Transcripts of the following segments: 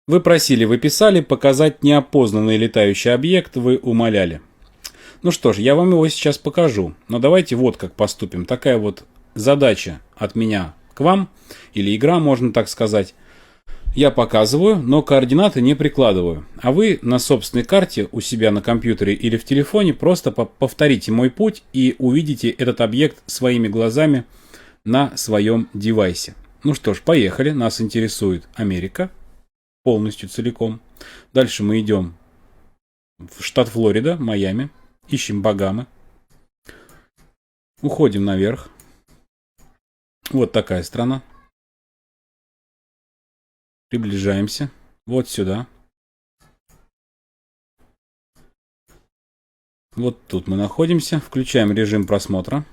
Вы просили, вы писали, показать неопознанный летающий объект вы умоляли. Ну что ж, я вам его сейчас покажу. Но давайте вот как поступим. Такая вот задача от меня к вам, или игра, можно так сказать. Я показываю, но координаты не прикладываю. А вы на собственной карте у себя на компьютере или в телефоне просто повторите мой путь и увидите этот объект своими глазами на своем девайсе. Ну что ж, поехали. Нас интересует Америка. Полностью, целиком. Дальше мы идем в штат Флорида, Майами. Ищем Багамы. Уходим наверх. Вот такая страна. Приближаемся. Вот сюда. Вот тут мы находимся. Включаем режим просмотра.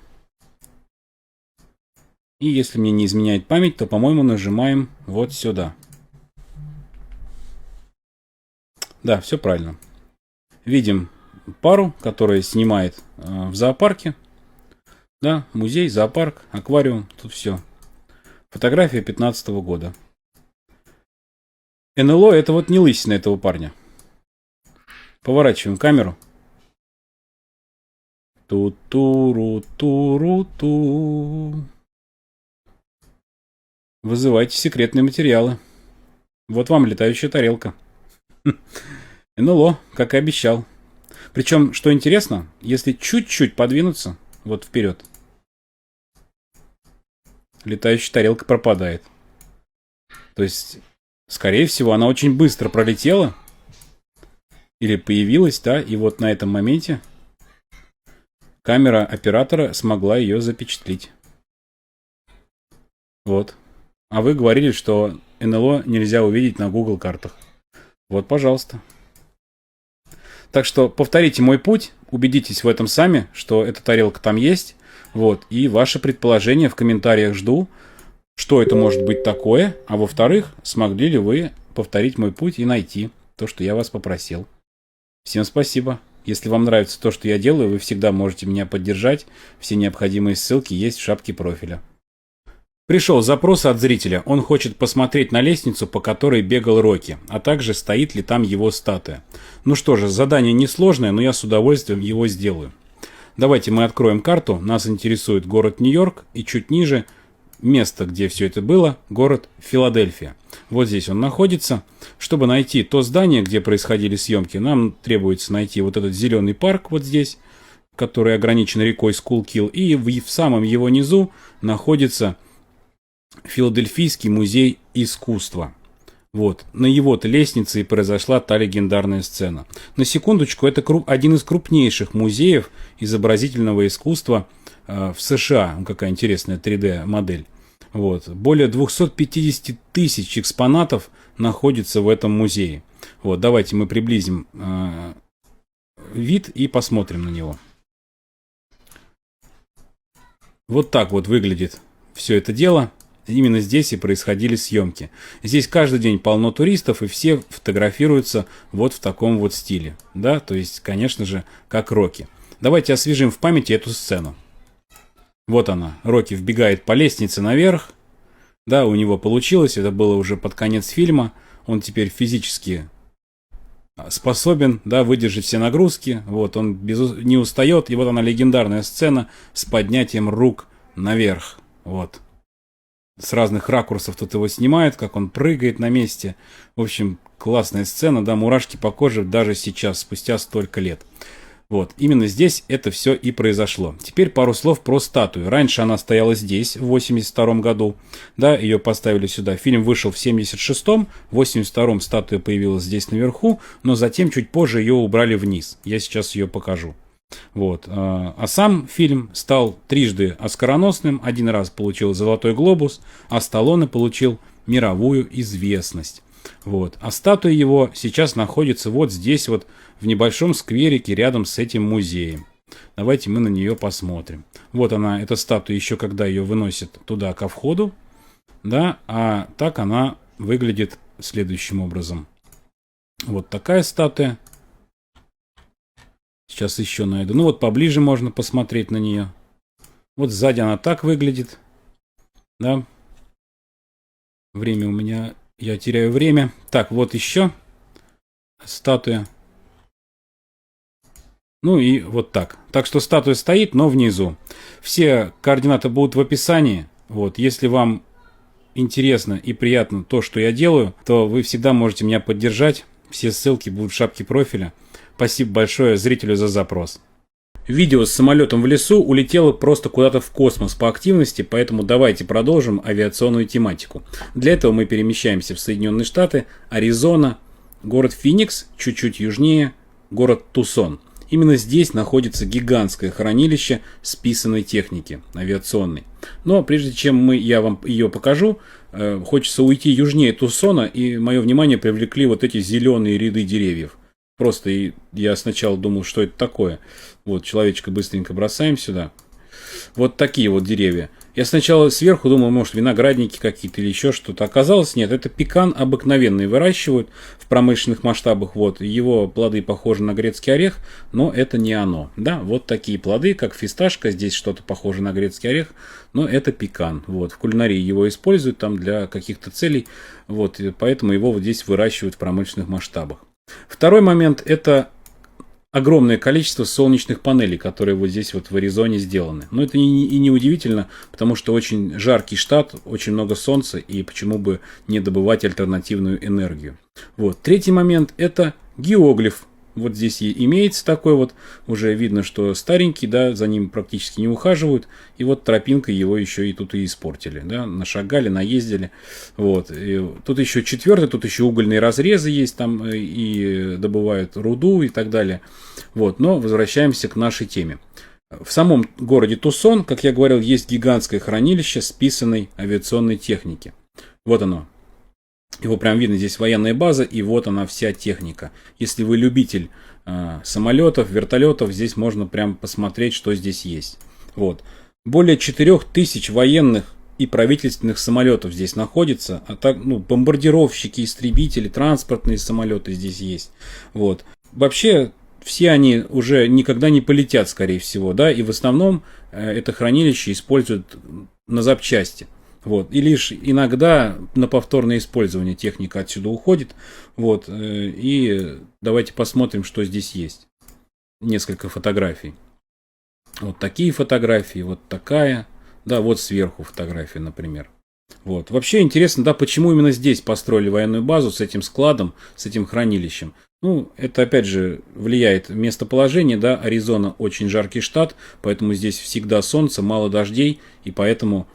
И если мне не изменяет память, то, по-моему, нажимаем вот сюда. Да, все правильно. Видим пару, которая снимает в зоопарке. Да, музей, зоопарк, аквариум, тут все. Фотография 2015 года. НЛО — это вот не лысина этого парня. Поворачиваем камеру. Ту-туру-туру-ту. Вызывайте секретные материалы. Вот вам летающая тарелка. НЛО, как и обещал. Причем, что интересно, если чуть-чуть подвинуться, вот вперед, летающая тарелка пропадает. То есть, скорее всего, она очень быстро пролетела или появилась, да, и вот на этом моменте камера оператора смогла ее запечатлеть. Вот. А вы говорили, что НЛО нельзя увидеть на Google картах. Вот, пожалуйста. Так что повторите мой путь, убедитесь в этом сами, что эта тарелка там есть. Вот. И ваши предположения в комментариях жду, что это может быть такое. А во-вторых, смогли ли вы повторить мой путь и найти то, что я вас попросил. Всем спасибо. Если вам нравится то, что я делаю, вы всегда можете меня поддержать. Все необходимые ссылки есть в шапке профиля. Пришел запрос от зрителя. Он хочет посмотреть на лестницу, по которой бегал Рокки, а также стоит ли там его статуя. Ну что же, задание несложное, но я с удовольствием его сделаю. Давайте мы откроем карту. Нас интересует город Нью-Йорк и чуть ниже место, где все это было, город Филадельфия. Вот здесь он находится. Чтобы найти то здание, где происходили съемки, нам требуется найти вот этот зеленый парк вот здесь, который ограничен рекой Скулкилл, и в самом его низу находится Филадельфийский музей искусства. Вот. На его-то лестнице и произошла та легендарная сцена. На секундочку, это один из крупнейших музеев изобразительного искусства в США. Какая интересная 3D-модель. Вот. Более 250 тысяч экспонатов находится в этом музее. Вот. Давайте мы приблизим вид и посмотрим на него. Вот так вот выглядит все это дело. Именно здесь и происходили съемки. Здесь каждый день полно туристов, и все фотографируются вот в таком вот стиле. Да, то есть, конечно же, как Рокки. Давайте освежим в памяти эту сцену. Вот она. Рокки вбегает по лестнице наверх. Да, у него получилось. Это было уже под конец фильма. Он теперь физически способен, да, выдержать все нагрузки. Вот, он не устает. И вот она, легендарная сцена с поднятием рук наверх. Вот. С разных ракурсов тут его снимают, как он прыгает на месте. В общем, классная сцена, да, мурашки по коже даже сейчас, спустя столько лет. Вот, именно здесь это все и произошло. Теперь пару слов про статую. Раньше она стояла здесь, в 1982 году. Да, ее поставили сюда. Фильм вышел в 1976-м. В 1982-м статуя появилась здесь наверху, но затем чуть позже ее убрали вниз. Я сейчас ее покажу. Вот. А сам фильм стал трижды оскароносным. Один раз получил «Золотой глобус», а Сталлоне получил мировую известность. Вот. А статуя его сейчас находится вот здесь вот, в небольшом скверике рядом с этим музеем. Давайте мы на нее посмотрим. Вот она, эта статуя, еще когда ее выносят туда ко входу. Да, а так она выглядит следующим образом. Вот такая статуя. Сейчас еще найду. Ну вот поближе можно посмотреть на нее. Вот сзади она так выглядит. Да. Время у меня я теряю время. Так, вот еще статуя. Ну и вот так. Так что статуя стоит, но внизу. Все координаты будут в описании. Вот, если вам интересно и приятно то, что я делаю, то вы всегда можете меня поддержать. Все ссылки будут в шапке профиля. Спасибо большое зрителю за запрос. Видео с самолетом в лесу улетело просто куда-то в космос по активности, поэтому давайте продолжим авиационную тематику. Для этого мы перемещаемся в Соединенные Штаты, Аризона, город Феникс, чуть-чуть южнее, город Тусон. Именно здесь находится гигантское хранилище списанной техники авиационной. Но прежде чем я вам ее покажу, хочется уйти южнее Тусона, и мое внимание привлекли вот эти зеленые ряды деревьев. Просто я сначала думал, что это такое. Вот, человечка быстренько бросаем сюда. Вот такие вот деревья. Я сначала сверху думал, может, виноградники какие-то или еще что-то. Оказалось, нет, это пекан обыкновенный выращивают в промышленных масштабах. Вот, его плоды похожи на грецкий орех, но это не оно. Да, вот такие плоды, как фисташка, здесь что-то похоже на грецкий орех, но это пекан. Вот, в кулинарии его используют там для каких-то целей, вот, и поэтому его вот здесь выращивают в промышленных масштабах. Второй момент – это огромное количество солнечных панелей, которые вот здесь вот в Аризоне сделаны. Но это и не удивительно, потому что очень жаркий штат, очень много солнца, и почему бы не добывать альтернативную энергию. Вот. Третий момент – это геоглиф. Вот здесь и имеется такой вот, уже видно, что старенький, да, за ним практически не ухаживают, и вот тропинкой его еще и тут и испортили, да, нашагали, наездили, вот, и тут еще четвертый, тут еще угольные разрезы есть, там и добывают руду и так далее, вот, но возвращаемся к нашей теме. В самом городе Тусон, как я говорил, есть гигантское хранилище списанной авиационной техники, вот оно. Его прям видно, здесь военная база, и вот она вся техника. Если вы любитель самолетов, вертолетов, здесь можно прям посмотреть, что здесь есть. Вот. Более 4000 военных и правительственных самолетов здесь находится, а так, ну, бомбардировщики, истребители, транспортные самолеты здесь есть. Вот. Вообще, все они уже никогда не полетят, скорее всего, да, и в основном это хранилище используют на запчасти. Вот. И лишь иногда на повторное использование техника отсюда уходит. Вот. И давайте посмотрим, что здесь есть. Несколько фотографий. Вот такие фотографии, вот такая. Да, вот сверху фотография, например. Вот. Вообще интересно, да, почему именно здесь построили военную базу с этим складом, с этим хранилищем. Ну, это опять же влияет местоположение, да, Аризона очень жаркий штат, поэтому здесь всегда солнце, мало дождей, и поэтому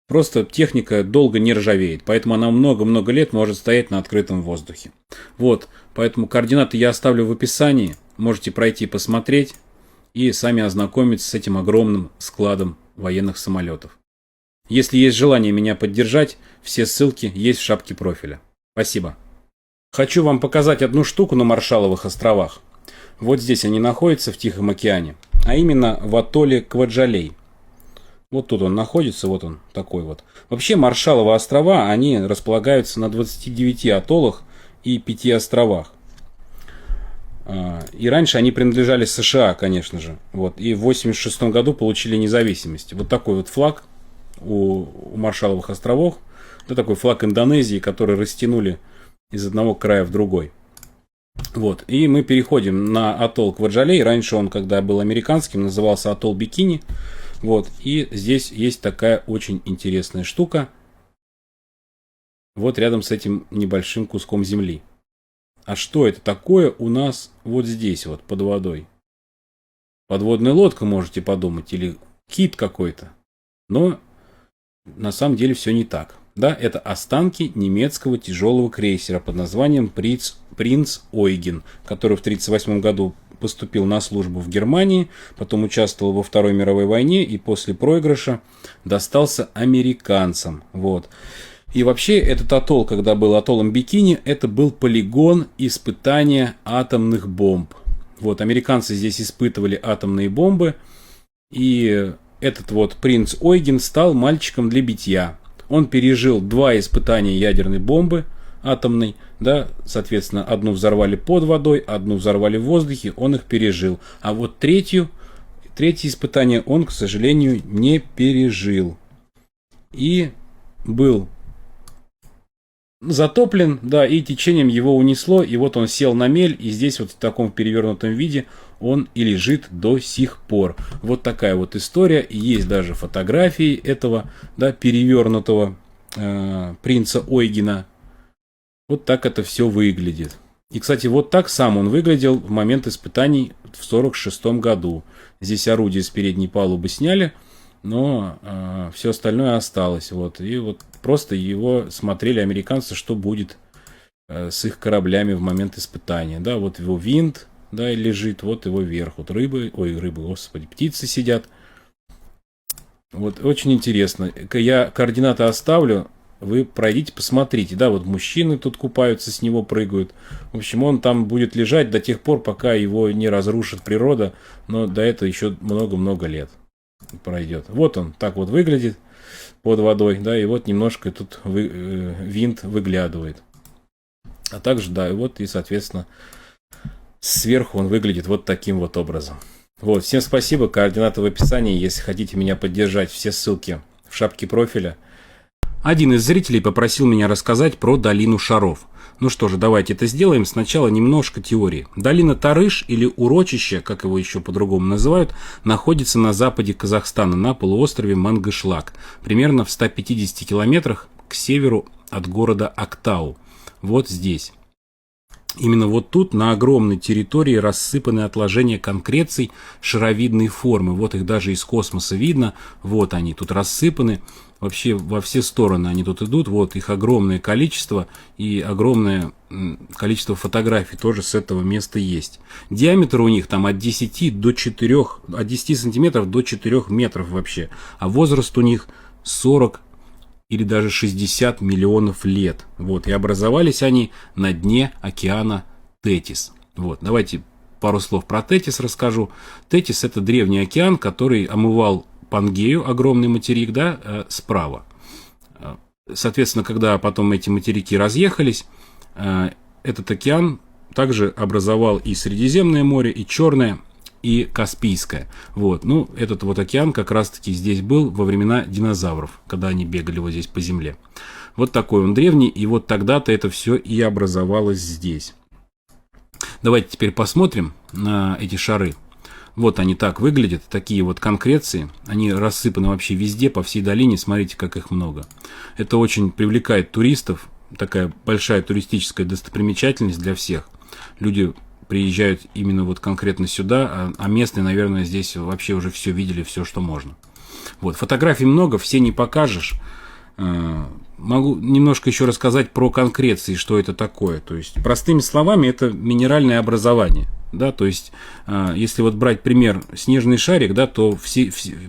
просто техника долго не ржавеет, поэтому она много-много лет может стоять на открытом воздухе. Вот, поэтому координаты я оставлю в описании, можете пройти посмотреть и сами ознакомиться с этим огромным складом военных самолетов. Если есть желание меня поддержать, все ссылки есть в шапке профиля. Спасибо. Хочу вам показать одну штуку на Маршалловых островах. Вот здесь они находятся в Тихом океане, а именно в атолле Кваджалей. Вот тут он находится, вот он такой вот. Вообще Маршалловы острова, они располагаются на 29 атоллах и 5 островах. И раньше они принадлежали США, конечно же. Вот. И в 1986 году получили независимость. Вот такой вот флаг у Маршалловых островов. Это такой флаг Индонезии, который растянули из одного края в другой. Вот. И мы переходим на атолл Кваджалей. Раньше он, когда был американским, назывался атолл Бикини. Вот, и здесь есть такая очень интересная штука. Вот рядом с этим небольшим куском земли. А что это такое у нас вот здесь вот под водой? Подводная лодка, можете подумать, или кит какой-то. Но на самом деле все не так. Да, это останки немецкого тяжелого крейсера под названием «Принц Ойген», который в 1938 году поступил на службу в Германии, потом участвовал во Второй мировой войне и после проигрыша достался американцам. Вот. И вообще этот атолл, когда был атоллом Бикини, это был полигон испытания атомных бомб. Вот, американцы здесь испытывали атомные бомбы, и этот вот принц Ойген стал мальчиком для битья. Он пережил 2 испытания ядерной бомбы атомной, да, соответственно, одну взорвали под водой, одну взорвали в воздухе, он их пережил. А вот третье испытание он, к сожалению, не пережил. И был затоплен, да, и течением его унесло, и вот он сел на мель, и здесь вот в таком перевернутом виде он и лежит до сих пор. Вот такая вот история, и есть даже фотографии этого, да, перевернутого принца Ойгена. Вот так это все выглядит. И, кстати, вот так сам он выглядел в момент испытаний в 1946 году. Здесь орудие с передней палубы сняли, но все остальное осталось. Вот. И вот просто его смотрели американцы, что будет с их кораблями в момент испытания. Да, вот его винт, да, лежит, вот его верх. Вот рыбы, господи, птицы сидят. Вот очень интересно. Я координаты оставлю. Вы пройдите, посмотрите, да, вот мужчины тут купаются, с него прыгают. В общем, он там будет лежать до тех пор, пока его не разрушит природа, но до этого еще много-много лет пройдет. Вот он так вот выглядит под водой, да, и вот немножко тут винт выглядывает. А также, да, и вот, и, соответственно, сверху он выглядит вот таким вот образом. Вот, всем спасибо, координаты в описании, если хотите меня поддержать, все ссылки в шапке профиля. Один из зрителей попросил меня рассказать про долину шаров. Ну что же, давайте это сделаем. Сначала немножко теории. Долина Тарыш, или Урочище, как его еще по-другому называют, находится на западе Казахстана, на полуострове Мангышлак, примерно в 150 километрах к северу от города Актау. Вот здесь. Именно вот тут на огромной территории рассыпаны отложения конкреций шаровидной формы. Вот их даже из космоса видно. Вот они тут рассыпаны. Вообще во все стороны они тут идут. Вот их огромное количество. И огромное количество фотографий тоже с этого места есть. Диаметр у них там от 10 до 4, от 10 сантиметров до 4 метров вообще. А возраст у них 40 или даже 60 миллионов лет. Вот, и образовались они на дне океана Тетис. Вот, давайте пару слов про Тетис расскажу. Тетис — это древний океан, который омывал Пангею, огромный материк, да, справа. Соответственно, когда потом эти материки разъехались, этот океан также образовал и Средиземное море, и Черное, и Каспийское. Вот. Ну, этот вот океан как раз-таки здесь был во времена динозавров, когда они бегали вот здесь по земле. Вот такой он древний, и вот тогда-то это все и образовалось здесь. Давайте теперь посмотрим на эти шары. Вот они так выглядят, такие вот конкреции. Они рассыпаны вообще везде, по всей долине. Смотрите, как их много. Это очень привлекает туристов. Такая большая туристическая достопримечательность для всех. Люди приезжают именно вот конкретно сюда, а местные, наверное, здесь вообще уже все видели, все, что можно. Вот, фотографий много, все не покажешь. Могу немножко еще рассказать про конкреции, что это такое. То есть, простыми словами, это минеральное образование. Да, то есть, если вот брать пример снежный шарик, да, то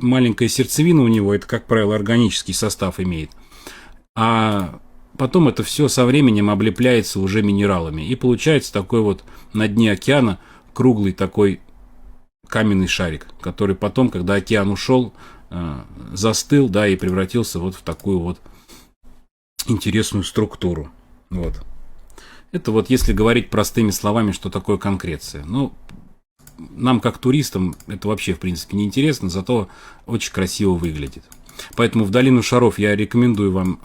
маленькая сердцевина у него, это, как правило, органический состав имеет. А потом это все со временем облепляется уже минералами. И получается такой вот на дне океана круглый такой каменный шарик, который потом, когда океан ушел, застыл, да, и превратился вот в такую вот интересную структуру. Вот. Это вот если говорить простыми словами, что такое конкреция. Ну, нам как туристам это вообще в принципе не интересно, зато очень красиво выглядит. Поэтому в долину шаров я рекомендую вам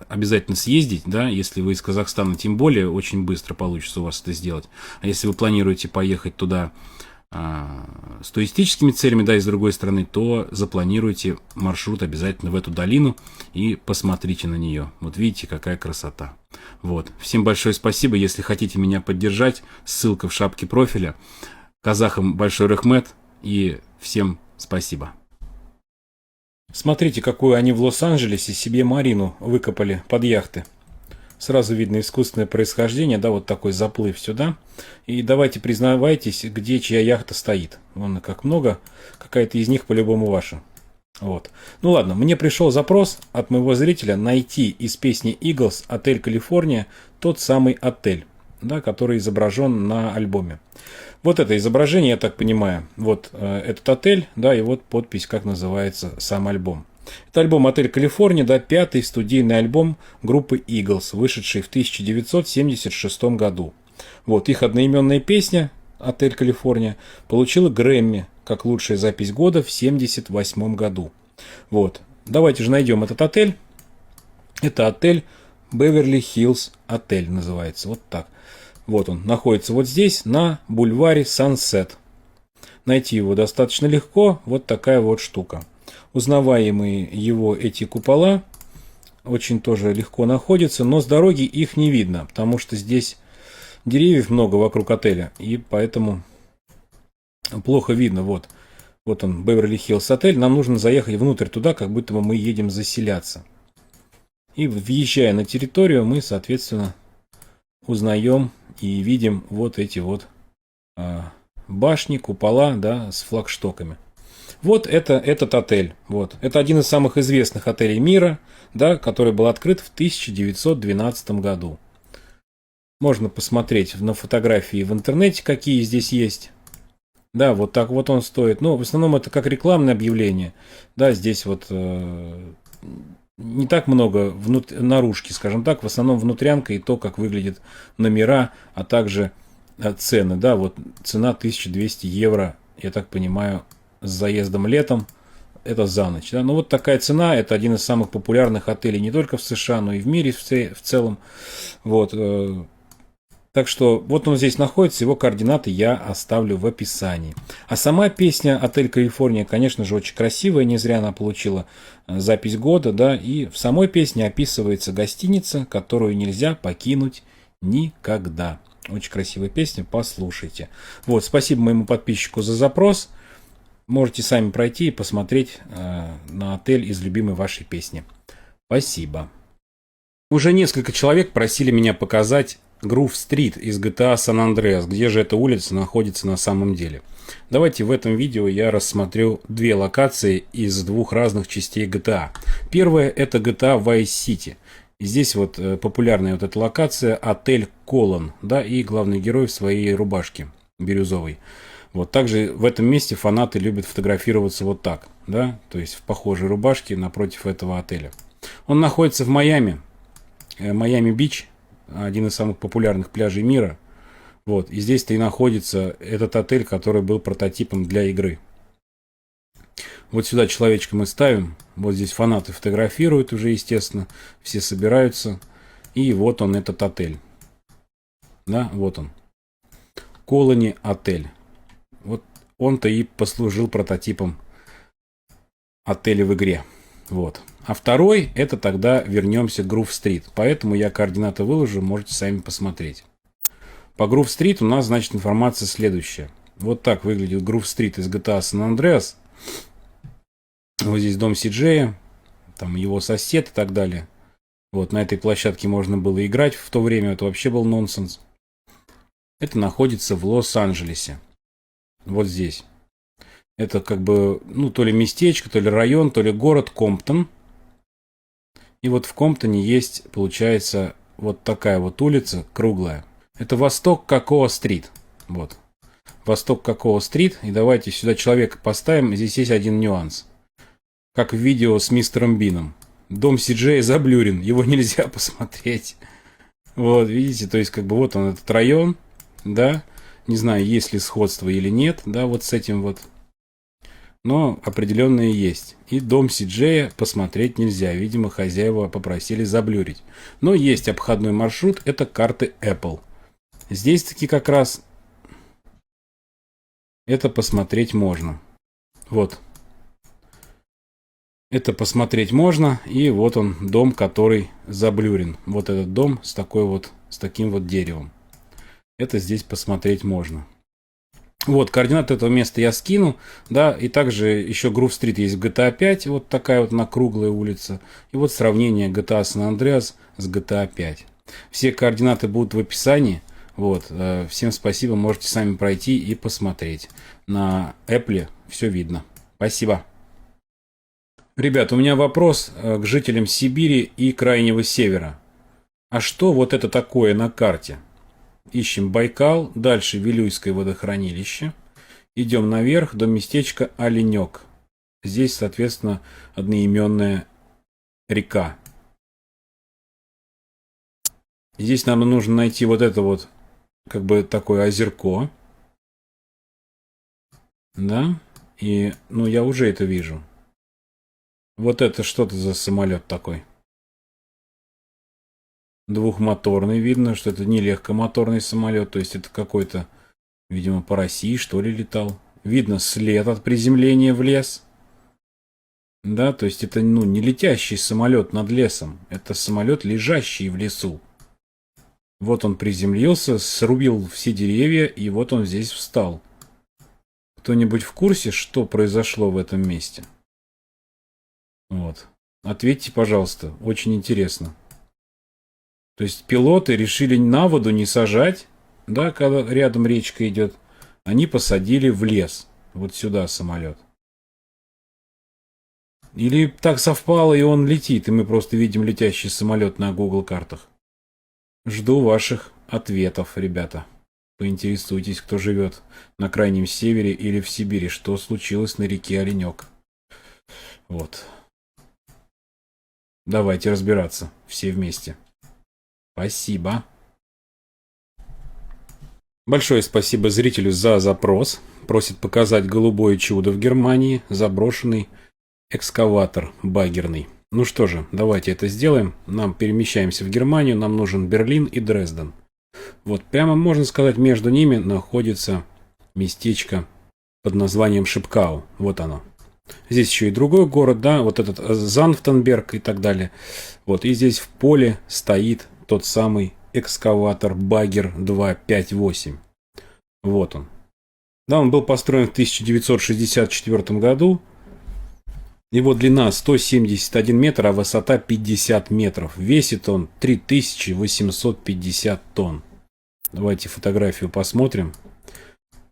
обязательно съездить, да, если вы из Казахстана, тем более очень быстро получится у вас это сделать. А если вы планируете поехать туда с туристическими целями, да, и с другой стороны, то запланируйте маршрут обязательно в эту долину и посмотрите на нее. Вот видите, какая красота. Вот. Всем большое спасибо. Если хотите меня поддержать, ссылка в шапке профиля. Казахам большой рахмет и всем спасибо. Смотрите, какую они в Лос-Анджелесе себе марину выкопали под яхты. Сразу видно искусственное происхождение, да, вот такой заплыв сюда. И давайте признавайтесь, где чья яхта стоит. Вон как много, какая-то из них по-любому ваша. Вот. Ну ладно, мне пришел запрос от моего зрителя найти из песни Eagles «Отель Калифорния» тот самый отель, да, который изображен на альбоме. Вот это изображение, я так понимаю, вот этот отель, да, и вот подпись, как называется сам альбом. Это альбом «Отель Калифорния», да, 5-й студийный альбом группы Eagles, вышедший в 1976 году. Вот их одноименная песня «Отель Калифорния» получила Грэмми как лучшая запись года в 1978 году. Вот. Давайте же найдем этот отель. Это отель Беверли-Хиллз отель называется. Вот так. Вот он находится вот здесь, на бульваре Сансет. Найти его достаточно легко. Вот такая вот штука. Узнаваемые его эти купола очень тоже легко находятся, но с дороги их не видно, потому что здесь деревьев много вокруг отеля, и поэтому плохо видно. Вот, вот он, Беверли-Хиллз отель. Нам нужно заехать внутрь туда, как будто бы мы едем заселяться. И въезжая на территорию, мы, соответственно, узнаем и видим вот эти вот башни, купола, да, с флагштоками. Вот это этот отель. Вот. Это один из самых известных отелей мира, да, который был открыт в 1912 году. Можно посмотреть на фотографии в интернете, какие здесь есть. Да, вот так вот он стоит. Но в основном это как рекламное объявление. Да, здесь вот не так много наружки, скажем так. В основном внутрянка и то, как выглядят номера, а также цены. Да, вот цена 1200 евро, я так понимаю, с заездом летом. Это за ночь. Да? Ну вот такая цена. Это один из самых популярных отелей не только в США, но и в мире в целом. Вот. Так что вот он здесь находится, его координаты я оставлю в описании. А сама песня «Отель Калифорния», конечно же, очень красивая, не зря она получила запись года, да, и в самой песне описывается гостиница, которую нельзя покинуть никогда. Очень красивая песня, послушайте. Вот, спасибо моему подписчику за запрос. Можете сами пройти и посмотреть на отель из любимой вашей песни. Спасибо. Уже несколько человек просили меня показать Грув-стрит из GTA San Andreas, где же эта улица находится на самом деле. Давайте в этом видео я рассмотрю две локации из двух разных частей GTA. Первая это GTA Vice City. Здесь вот популярная вот эта локация отель Колон, да, и главный герой в своей рубашке бирюзовой. Вот также в этом месте фанаты любят фотографироваться вот так, да, то есть в похожей рубашке напротив этого отеля. Он находится в Майами, Майами-Бич, один из самых популярных пляжей мира. Вот, и здесь-то и находится этот отель, который был прототипом для игры. Вот сюда человечка мы ставим, вот здесь фанаты фотографируют уже, естественно, все собираются, и вот он, этот отель. Да, вот он. Колони отель. Вот он-то и послужил прототипом отеля в игре. Вот. А второй, это тогда вернемся к Грув-стрит. Поэтому я координаты выложу, можете сами посмотреть. По Грув-стрит у нас, значит, информация следующая. Вот так выглядит Грув-стрит из GTA San Andreas. Вот здесь дом Си-Джея, там его сосед и так далее. Вот на этой площадке можно было играть в то время, это вообще был нонсенс. Это находится в Лос-Анджелесе. Вот здесь. Это как бы, ну, то ли местечко, то ли район, то ли город Комптон. И вот в Комптоне есть, получается, вот такая вот улица круглая. Это Восток Какоа-стрит. Вот. Восток Какоа-стрит. И давайте сюда человека поставим. Здесь есть один нюанс. Как в видео с мистером Бином. Дом Си-Джея заблюрен. Его нельзя посмотреть. Вот, видите, то есть как бы вот он, этот район. Да. Не знаю, есть ли сходство или нет. Да, вот с этим вот. Но определенные есть. И дом Си-Джея посмотреть нельзя. Видимо, хозяева попросили заблюрить. Но есть обходной маршрут. Это карты Apple. Здесь таки как раз это посмотреть можно. Вот. Это посмотреть можно. И вот он, дом, который заблюрен. Вот этот дом с таким вот деревом. Это здесь посмотреть можно. Вот, координаты этого места я скину, да, и также еще Грув-стрит есть в GTA 5, вот такая вот круглая улица, и вот сравнение GTA San Andreas с GTA 5. Все координаты будут в описании, вот, всем спасибо, можете сами пройти и посмотреть. На Apple все видно. Спасибо. Ребят, у меня вопрос к жителям Сибири и Крайнего Севера. А что вот это такое на карте? Ищем Байкал, дальше Вилюйское водохранилище. Идем наверх до местечка Оленек. Здесь, соответственно, одноименная река. Здесь нам нужно найти вот это вот, как бы такое озерко. Да, и, ну, я уже это вижу. Вот это что-то за самолет такой. Двухмоторный. Видно, что это не легкомоторный самолет. То есть это какой-то, видимо, по России, что ли, летал. Видно след от приземления в лес. Да, то есть это, ну, не летящий самолет над лесом. Это самолет, лежащий в лесу. Вот он приземлился, срубил все деревья, и вот он здесь встал. Кто-нибудь в курсе, что произошло в этом месте? Вот. Ответьте, пожалуйста. Очень интересно. То есть пилоты решили на воду не сажать, да, когда рядом речка идет. Они посадили в лес. Вот сюда самолет. Или так совпало, и он летит, и мы просто видим летящий самолет на Google картах. Жду ваших ответов, ребята. Поинтересуйтесь, кто живет на крайнем севере или в Сибири, что случилось на реке Оленек. Вот. Давайте разбираться все вместе. Спасибо. Большое спасибо зрителю за запрос. Просит показать голубое чудо в Германии, заброшенный экскаватор багерный. Ну что же, давайте это сделаем. Нам перемещаемся в Германию, нам нужен Берлин и Дрезден. Вот прямо, можно сказать, между ними находится местечко под названием Шипкау. Вот оно. Здесь еще и другой город, да, вот этот Занфтенберг и так далее. Вот, и здесь в поле стоит тот самый экскаватор Баггер 258. Вот он. Да, он был построен в 1964 году. Его длина 171 метр, а высота 50 метров. Весит он 3850 тонн. Давайте фотографию посмотрим.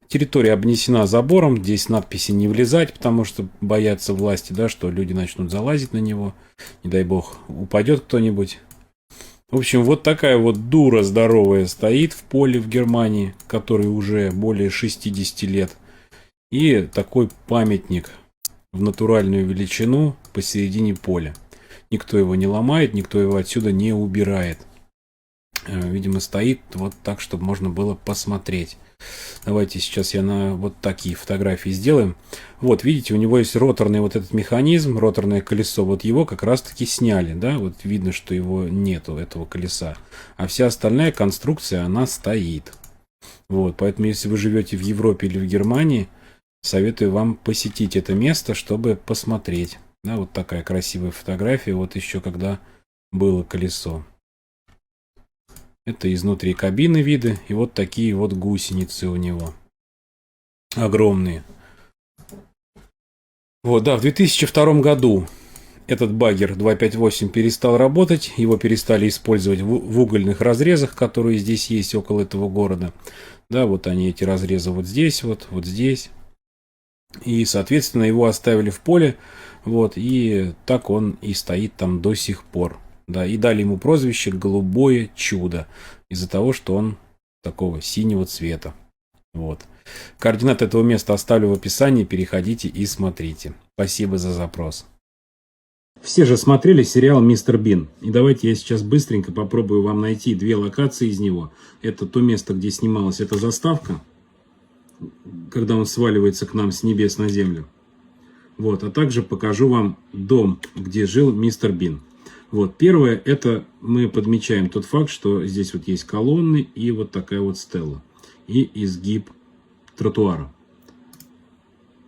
Территория обнесена забором. Здесь надписи «Не влезать», потому что боятся власти, да, что люди начнут залазить на него. Не дай бог, упадет кто-нибудь. В общем, вот такая вот дура здоровая стоит в поле в Германии, который уже более 60 лет. И такой памятник в натуральную величину посередине поля. Никто его не ломает, никто его отсюда не убирает. Видимо, стоит вот так, чтобы можно было посмотреть. Давайте сейчас я на вот такие фотографии сделаем. Вот, видите, у него есть роторный вот этот механизм, роторное колесо. Вот его как раз-таки сняли, да, вот видно, что его нету, этого колеса. А вся остальная конструкция, она стоит. Вот, поэтому, если вы живете в Европе или в Германии, советую вам посетить это место, чтобы посмотреть. Да, вот такая красивая фотография, вот еще когда было колесо. Это изнутри кабины виды, и вот такие вот гусеницы у него. Огромные. Вот, да, в 2002 году этот баггер 258 перестал работать, его перестали использовать в угольных разрезах, которые здесь есть около этого города. Да, вот они, эти разрезы вот здесь, вот здесь. И, соответственно, его оставили в поле, вот, и так он и стоит там до сих пор. Да, и дали ему прозвище «Голубое чудо» из-за того, что он такого синего цвета. Вот. Координаты этого места оставлю в описании, переходите и смотрите. Спасибо за запрос. Все же смотрели сериал «Мистер Бин». И давайте я сейчас быстренько попробую вам найти две локации из него. Это то место, где снималась эта заставка, когда он сваливается к нам с небес на землю. Вот, а также покажу вам дом, где жил мистер Бин. Вот, первое, это мы подмечаем тот факт, что здесь вот есть колонны и вот такая вот стела. И изгиб тротуара.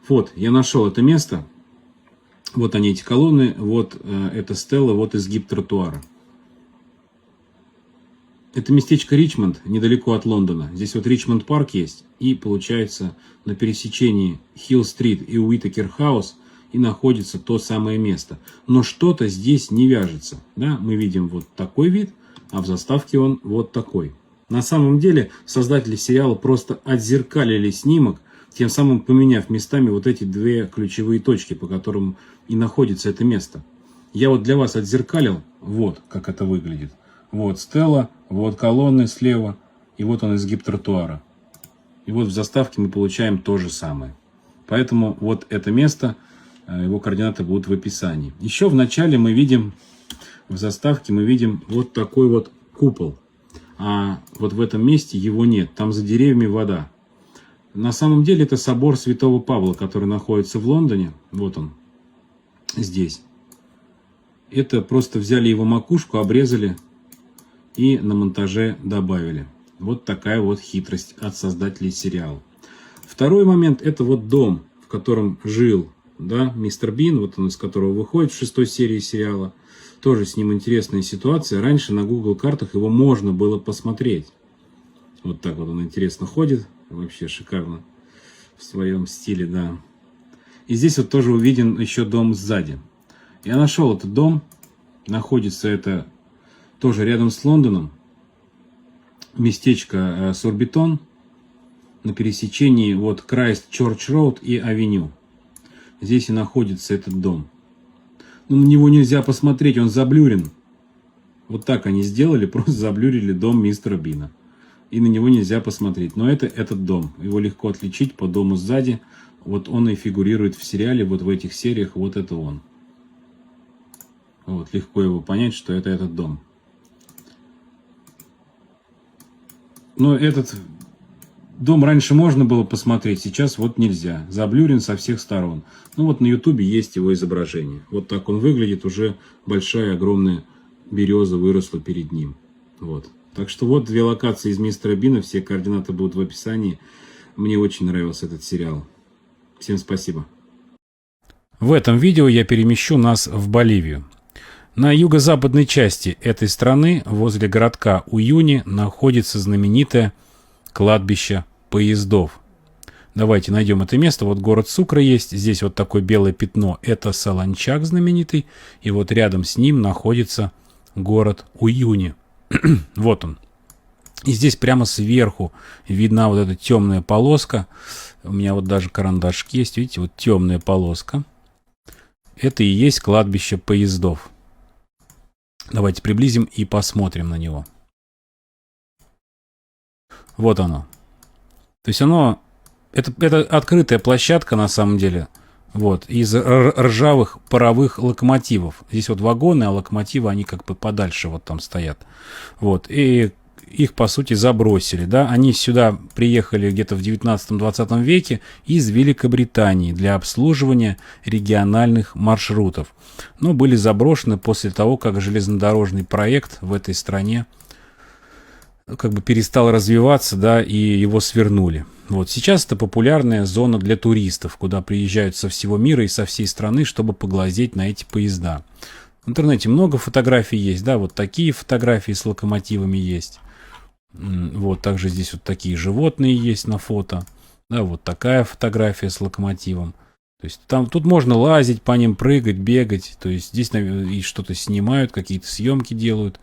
Вот, я нашел это место. Вот они, эти колонны, вот эта стела, вот изгиб тротуара. Это местечко Ричмонд, недалеко от Лондона. Здесь вот Ричмонд парк есть. И получается на пересечении Хилл-стрит и Уитакер-хаус и находится то самое место. Но что-то здесь не вяжется. Да? Мы видим вот такой вид, а в заставке он вот такой. На самом деле создатели сериала просто отзеркалили снимок, тем самым поменяв местами вот эти две ключевые точки, по которым и находится это место. Я вот для вас отзеркалил, вот как это выглядит. Вот стела, вот колонны слева, и вот он изгиб тротуара. И вот в заставке мы получаем то же самое. Поэтому вот это место, его координаты будут в описании. Еще в начале мы видим, в заставке мы видим вот такой вот купол. А вот в этом месте его нет, там за деревьями вода. На самом деле это собор Святого Павла, который находится в Лондоне. Вот он, здесь. Это просто взяли его макушку, обрезали и на монтаже добавили. Вот такая вот хитрость от создателей сериала. Второй момент — это вот дом, в котором жил, да, мистер Бин, вот он из которого выходит в 6-й серии сериала. Тоже с ним интересная ситуация. Раньше на Google картах его можно было посмотреть. Вот так вот он интересно ходит. Вообще шикарно в своем стиле, да. И здесь вот тоже увиден еще дом сзади. Я нашел этот дом. Находится это тоже рядом с Лондоном. Местечко Сурбитон. На пересечении вот Крайстчерч-роуд и Авеню. Здесь и находится этот дом. Но на него нельзя посмотреть, он заблюрен. Вот так они сделали, просто заблюрили дом мистера Бина. И на него нельзя посмотреть. Но это этот дом. Его легко отличить по дому сзади. Вот он и фигурирует в сериале, вот в этих сериях, вот это он. Вот, легко его понять, что это этот дом. Но этот дом раньше можно было посмотреть, сейчас вот нельзя. Заблюрен со всех сторон. Ну вот на ютубе есть его изображение. Вот так он выглядит, уже большая, огромная береза выросла перед ним. Вот. Так что вот две локации из мистера Бина, все координаты будут в описании. Мне очень нравился этот сериал. Всем спасибо. В этом видео я перемещу нас в Боливию. На юго-западной части этой страны, возле городка Уюни, находится знаменитое кладбище поездов. Давайте найдем это место. Вот город Сукра есть. Здесь вот такое белое пятно. Это Солончак знаменитый. И вот рядом с ним находится город Уюни. Вот он. И здесь прямо сверху видна вот эта темная полоска. У меня вот даже карандашки есть. Видите, вот темная полоска. Это и есть кладбище поездов. Давайте приблизим и посмотрим на него. Вот оно. То есть оно... Это открытая площадка на самом деле. Вот. Из ржавых паровых локомотивов. Здесь вот вагоны, а локомотивы, они как бы подальше вот там стоят. Вот. И их, по сути, забросили. Да? Они сюда приехали где-то в 19-20 веке из Великобритании для обслуживания региональных маршрутов. Но были заброшены после того, как железнодорожный проект в этой стране как бы перестал развиваться, да, и его свернули. Вот сейчас это популярная зона для туристов, куда приезжают со всего мира и со всей страны, чтобы поглазеть на эти поезда. В интернете много фотографий есть, да, вот такие фотографии с локомотивами есть. Вот также здесь вот такие животные есть на фото, да, вот такая фотография с локомотивом. То есть тут можно лазить по ним, прыгать, бегать. То есть здесь и что-то снимают, какие-то съемки делают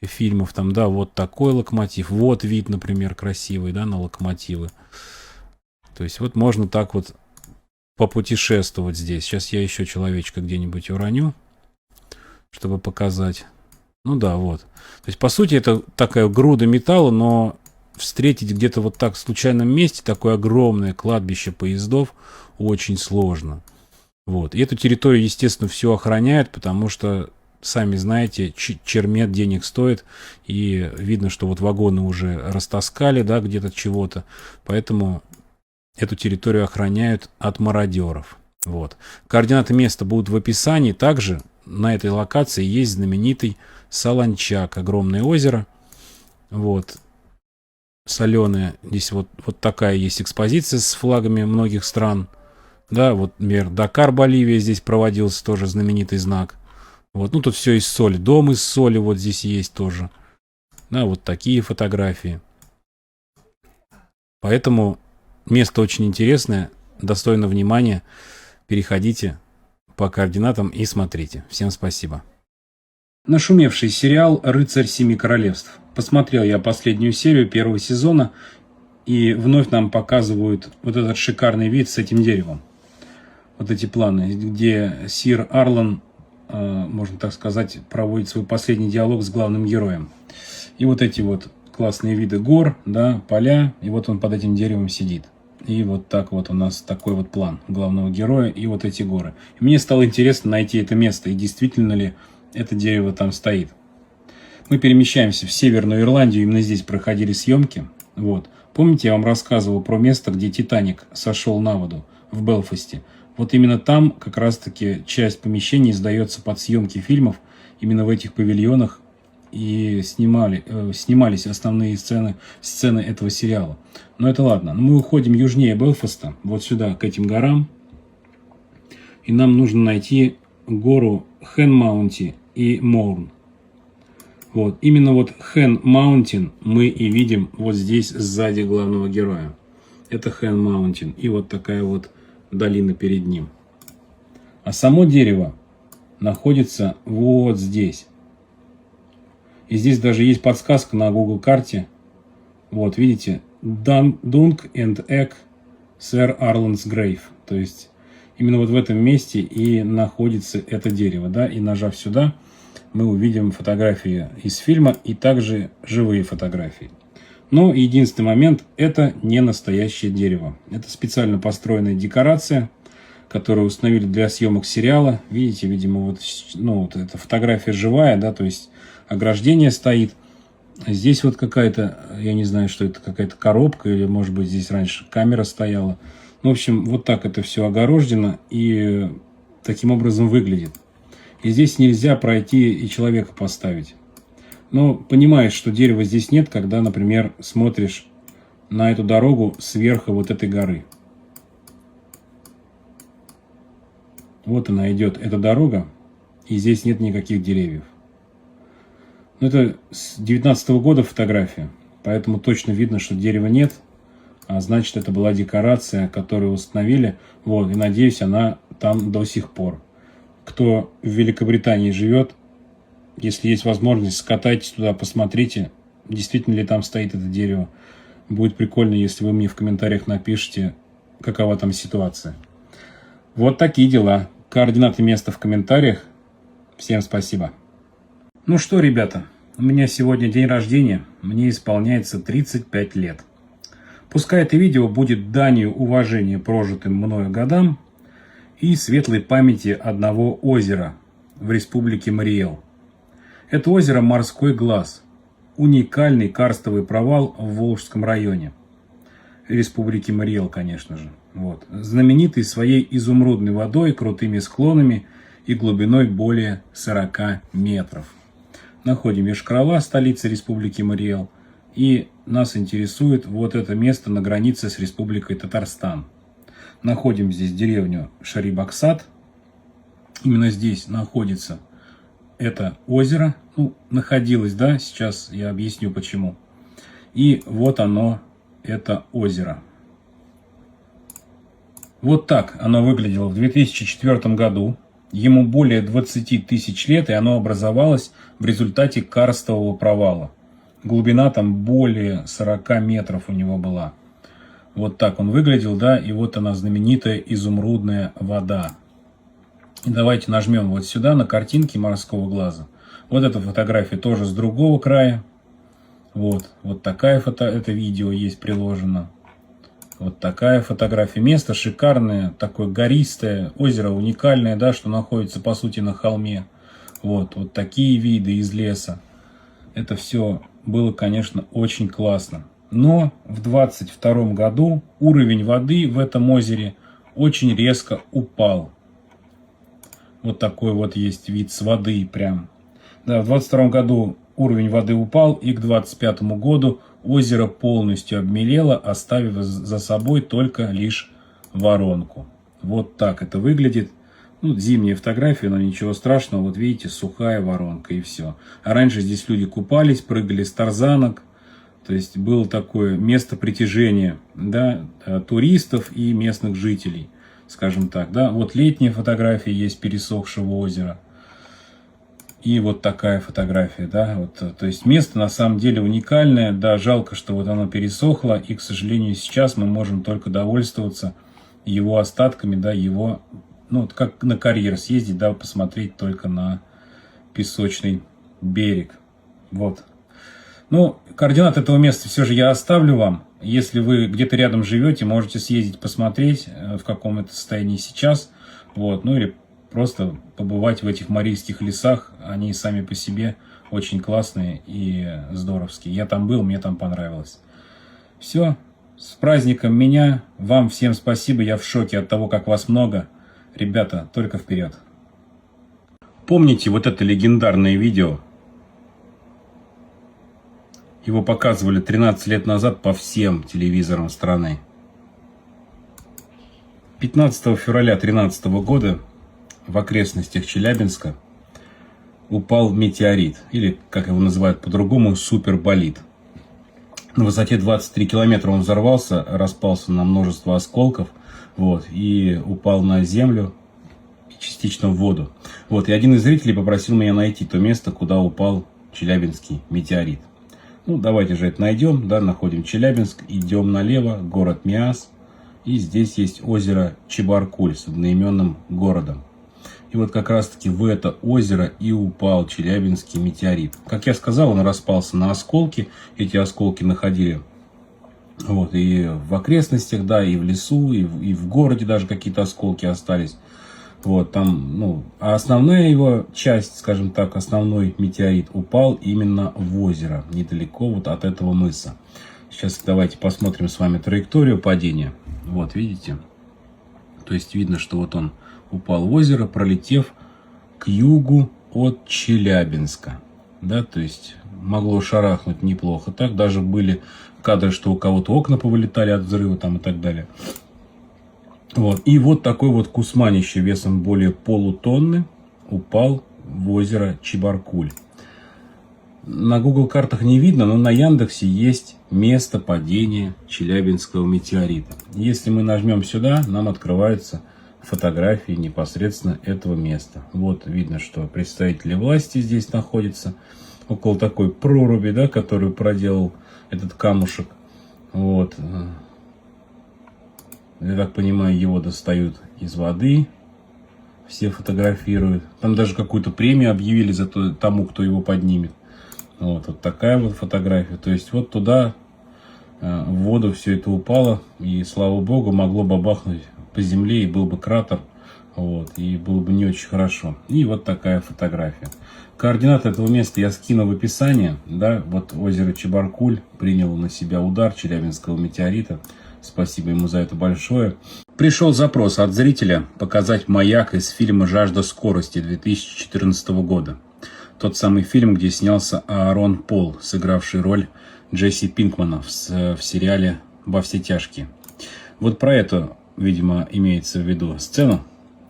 фильмов. Там, да, вот такой локомотив. Вот вид, например, красивый, да, на локомотивы. То есть вот можно так вот попутешествовать здесь. Сейчас я еще человечка где-нибудь уроню, чтобы показать. Ну да, вот. То есть, по сути, это такая груда металла, но встретить где-то вот так в случайном месте такое огромное кладбище поездов очень сложно. Вот. И эту территорию, естественно, все охраняют, потому что, сами знаете, чермет денег стоит, и видно, что вот вагоны уже растаскали, да, где-то чего-то, поэтому эту территорию охраняют от мародеров. Вот. Координаты места будут в описании. Также на этой локации есть знаменитый Солончак, огромное озеро. Вот. Соленое. Здесь вот такая есть экспозиция с флагами многих стран. Да, вот, например, Дакар, Боливия, здесь проводился тоже знаменитый знак. Вот, ну тут все из соли. Дом из соли вот здесь есть тоже. Да, вот такие фотографии. Поэтому место очень интересное, достойно внимания. Переходите по координатам и смотрите. Всем спасибо. Нашумевший сериал «Рыцарь Семи Королевств». Посмотрел я последнюю серию первого сезона, и вновь нам показывают вот этот шикарный вид с этим деревом. Вот эти планы, где сир Арлан, можно так сказать, проводит свой последний диалог с главным героем. И вот эти вот классные виды гор, да, поля, и вот он под этим деревом сидит. И вот так вот у нас такой вот план главного героя и вот эти горы. И мне стало интересно найти это место, и действительно ли это дерево там стоит. Мы перемещаемся в Северную Ирландию, именно здесь проходили съемки. Вот. Помните, я вам рассказывал про место, где Титаник сошел на воду в Белфасте? Вот именно там как раз-таки часть помещений сдается под съемки фильмов, именно в этих павильонах и снимались основные сцены этого сериала. Но это ладно. Мы уходим южнее Белфаста, вот сюда, к этим горам. И нам нужно найти гору Хэн-Маунти и Моурн. Вот, именно вот Хэн-Маунтин мы и видим вот здесь сзади главного героя. Это Хэн-Маунтин. И вот такая вот долина перед ним. А само дерево находится вот здесь. И здесь даже есть подсказка на Google карте. Вот, видите, Dunk and Egg Sir Arlen's Grave. То есть, именно вот в этом месте и находится это дерево. Да? И нажав сюда, мы увидим фотографии из фильма и также живые фотографии. Но единственный момент, это не настоящее дерево. Это специально построенная декорация, которую установили для съемок сериала. Видите, видимо, вот, ну, вот эта фотография живая, да, то есть ограждение стоит. Здесь вот какая-то, я не знаю, что это, какая-то коробка, или, может быть, здесь раньше камера стояла. В общем, вот так это все огорожено и таким образом выглядит. И здесь нельзя пройти и человека поставить. Но понимаешь, что дерева здесь нет, когда, например, смотришь на эту дорогу сверху вот этой горы. Вот она идет, эта дорога, и здесь нет никаких деревьев. Но это с 19 года фотография, поэтому точно видно, что дерева нет, а значит, это была декорация, которую установили. Вот, и надеюсь, она там до сих пор. Кто в Великобритании живет, если есть возможность, скатайтесь туда, посмотрите, действительно ли там стоит это дерево. Будет прикольно, если вы мне в комментариях напишите, какова там ситуация. Вот такие дела. Координаты места в комментариях. Всем спасибо. Ну что, ребята, у меня сегодня день рождения. Мне исполняется 35 лет. Пускай это видео будет данью уважения прожитым мною годам и светлой памяти одного озера в республике Мариэл. Это озеро Морской Глаз. Уникальный карстовый провал в Волжском районе. Республики Мариэл, конечно же. Вот. Знаменитый своей изумрудной водой, крутыми склонами и глубиной более 40 метров. Находим Йошкар-Ола, столица Республики Мариэл. И нас интересует вот это место на границе с Республикой Татарстан. Находим здесь деревню Шарибаксат. Именно здесь находится это озеро. Ну, находилось, да, сейчас я объясню почему. И вот оно, это озеро. Вот так оно выглядело в 2004 году. Ему более 20 тысяч лет, и оно образовалось в результате карстового провала. Глубина там более 40 метров у него была. Вот так он выглядел, да, и вот она знаменитая изумрудная вода. И давайте нажмем вот сюда на картинки Морского Глаза. Вот эта фотография тоже с другого края. Вот такая это видео есть приложено. Вот такая фотография. Место шикарное, такое гористое, озеро уникальное, да, что находится по сути на холме. Вот такие виды из леса. Это все было, конечно, очень классно. Но в 2022 году уровень воды в этом озере очень резко упал. Вот такой вот есть вид с воды прям. Да, в 2022 году уровень воды упал, и к 2025 году озеро полностью обмелело, оставив за собой только лишь воронку. Вот так это выглядит. Ну, зимняя фотография, но ничего страшного. Вот видите, сухая воронка и все. А раньше здесь люди купались, прыгали с тарзанок. То есть было такое место притяжения, да, туристов и местных жителей, скажем так. Да. Вот летняя фотография есть пересохшего озера. И вот такая фотография, да, вот, то есть место на самом деле уникальное, да, жалко, что вот оно пересохло, и, к сожалению, сейчас мы можем только довольствоваться его остатками, да, его, ну, вот как на карьер съездить, да, посмотреть только на песочный берег, вот. Ну, координаты этого места все же я оставлю вам, если вы где-то рядом живете, можете съездить посмотреть, в каком это состоянии сейчас, вот, ну, или просто побывать в этих марийских лесах, они сами по себе очень классные и здоровские. Я там был, мне там понравилось. Все, с праздником меня, вам всем спасибо, я в шоке от того, как вас много. Ребята, только вперед. Помните вот это легендарное видео Его показывали 13 лет назад по всем телевизорам страны. 15 февраля 2013 года в окрестностях Челябинска упал метеорит, или, как его называют по-другому, суперболид. На высоте 23 километра он взорвался, распался на множество осколков, вот, и упал на землю и частично в воду. Вот, и один из зрителей попросил меня найти то место, куда упал челябинский метеорит. Ну, давайте же это найдем, да, находим Челябинск, идем налево, город Миас, и здесь есть озеро Чебаркуль с одноименным городом. И вот как раз таки в это озеро и упал челябинский метеорит. Как я сказал, он распался на осколки, эти осколки находили вот, и в окрестностях, да, и в лесу, и в городе даже какие-то осколки остались. Вот, там, ну, а основная его часть, скажем так, основной метеорит упал именно в озеро, недалеко вот от этого мыса. Сейчас давайте посмотрим с вами траекторию падения. Вот, видите? То есть видно, что вот он упал в озеро, пролетев к югу от Челябинска. Да, то есть могло шарахнуть неплохо. Так даже были кадры, что у кого-то окна повылетали от взрыва там и так далее. Вот. И вот такой вот кусманище весом более полутонны упал в озеро Чебаркуль. На Google картах не видно, но на Яндексе есть место падения челябинского метеорита. Если мы нажмем сюда, нам открываются фотографии непосредственно этого места. Вот видно, что представители власти здесь находятся около такой проруби, да, которую проделал этот камушек. Вот. Я так понимаю, его достают из воды, все фотографируют. Там даже какую-то премию объявили за тому, кто его поднимет. Вот такая вот фотография. То есть вот туда, в воду все это упало, и слава богу, могло бабахнуть по земле, и был бы кратер, вот, и было бы не очень хорошо. И вот такая фотография. Координаты этого места я скину в описании. Да, вот озеро Чебаркуль приняло на себя удар челябинского метеорита. Спасибо ему за это большое. Пришел запрос от зрителя показать маяк из фильма «Жажда скорости» 2014 года. Тот самый фильм, где снялся Аарон Пол, сыгравший роль Джесси Пинкмана в сериале «Во все тяжкие». Вот про это, видимо, имеется в виду сцену,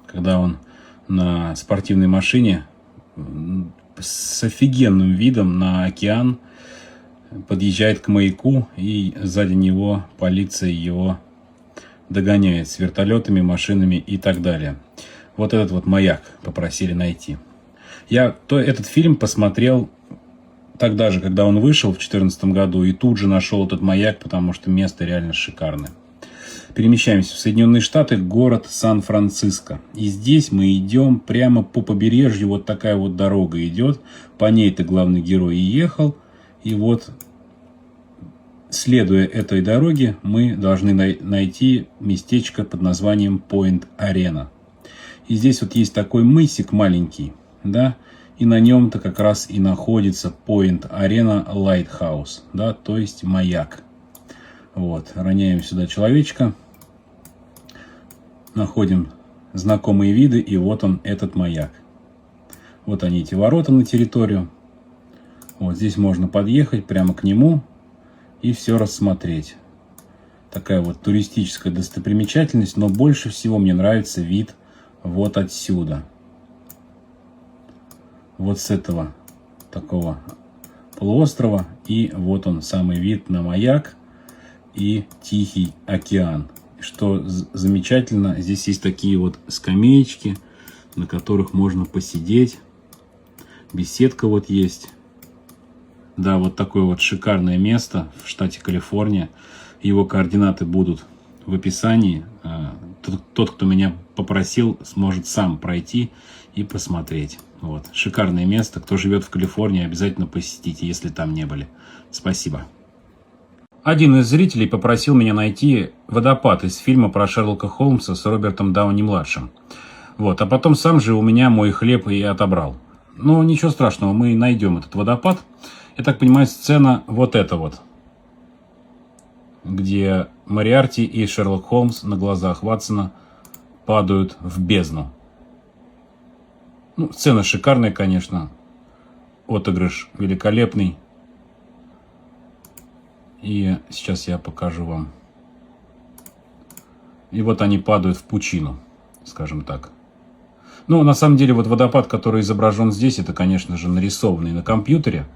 когда он на спортивной машине с офигенным видом на океан подъезжает к маяку, и сзади него полиция его догоняет с вертолетами, машинами и так далее. Вот этот вот маяк попросили найти. Я этот фильм посмотрел тогда же, когда он вышел в 2014 году, и тут же нашел этот маяк, потому что место реально шикарное. Перемещаемся в Соединенные Штаты, город Сан-Франциско. И здесь мы идем прямо по побережью, вот такая вот дорога идет. По ней-то главный герой и ехал. И вот, следуя этой дороге, мы должны найти местечко под названием Point Arena. И здесь вот есть такой мысик маленький, да, и на нем-то как раз и находится Point Arena Lighthouse, да, то есть маяк. Вот, роняем сюда человечка, находим знакомые виды, и вот он, этот маяк. Вот они, эти ворота на территорию. Вот здесь можно подъехать прямо к нему и все рассмотреть. Такая вот туристическая достопримечательность, но больше всего мне нравится вид вот отсюда. Вот с этого такого полуострова. И вот он, самый вид на маяк и Тихий океан. Что замечательно, здесь есть такие вот скамеечки, на которых можно посидеть. Беседка вот есть. Да, вот такое вот шикарное место в штате Калифорния. Его координаты будут в описании. Тот, кто меня попросил, сможет сам пройти и посмотреть. Вот. Шикарное место. Кто живет в Калифорнии, обязательно посетите, если там не были. Спасибо. Один из зрителей попросил меня найти водопад из фильма про Шерлока Холмса с Робертом Дауни-младшим. Вот. А потом сам же у меня мой хлеб и отобрал. Но ничего страшного, мы найдем этот водопад. Я так понимаю, сцена вот эта вот, где Мориарти и Шерлок Холмс на глазах Ватсона падают в бездну. Ну, сцена шикарная, конечно. Отыгрыш великолепный. И сейчас я покажу вам. И вот они падают в пучину, скажем так. Ну, на самом деле, вот водопад, который изображен здесь, это, конечно же, нарисованный на компьютере.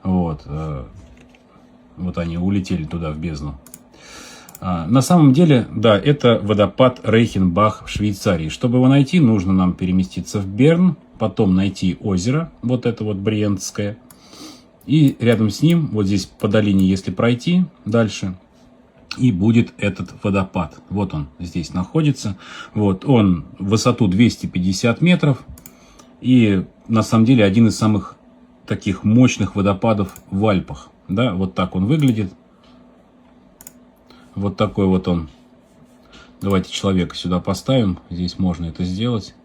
Вот, вот они улетели туда, в бездну. На самом деле, да, это водопад Рейхенбах в Швейцарии. Чтобы его найти, нужно нам переместиться в Берн, потом найти озеро, вот это вот Бриентское. И рядом с ним, вот здесь по долине, если пройти дальше, и будет этот водопад. Вот он здесь находится. Вот он в высоту 250 метров. И на самом деле один из самых таких мощных водопадов в Альпах. Да, вот так он выглядит. Вот такой вот он. Давайте человека сюда поставим. Здесь можно это сделать.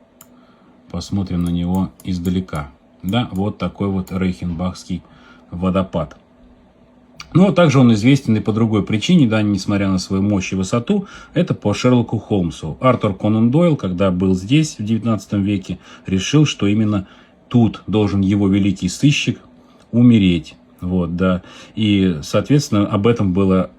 Посмотрим на него издалека. Да, вот такой вот Рейхенбахский водопад. Но также он известен и по другой причине, да, несмотря на свою мощь и высоту, это по Шерлоку Холмсу. Артур Конан Дойл, когда был здесь в 19 веке, решил, что именно тут должен его великий сыщик умереть. Вот, да. И, соответственно, об этом было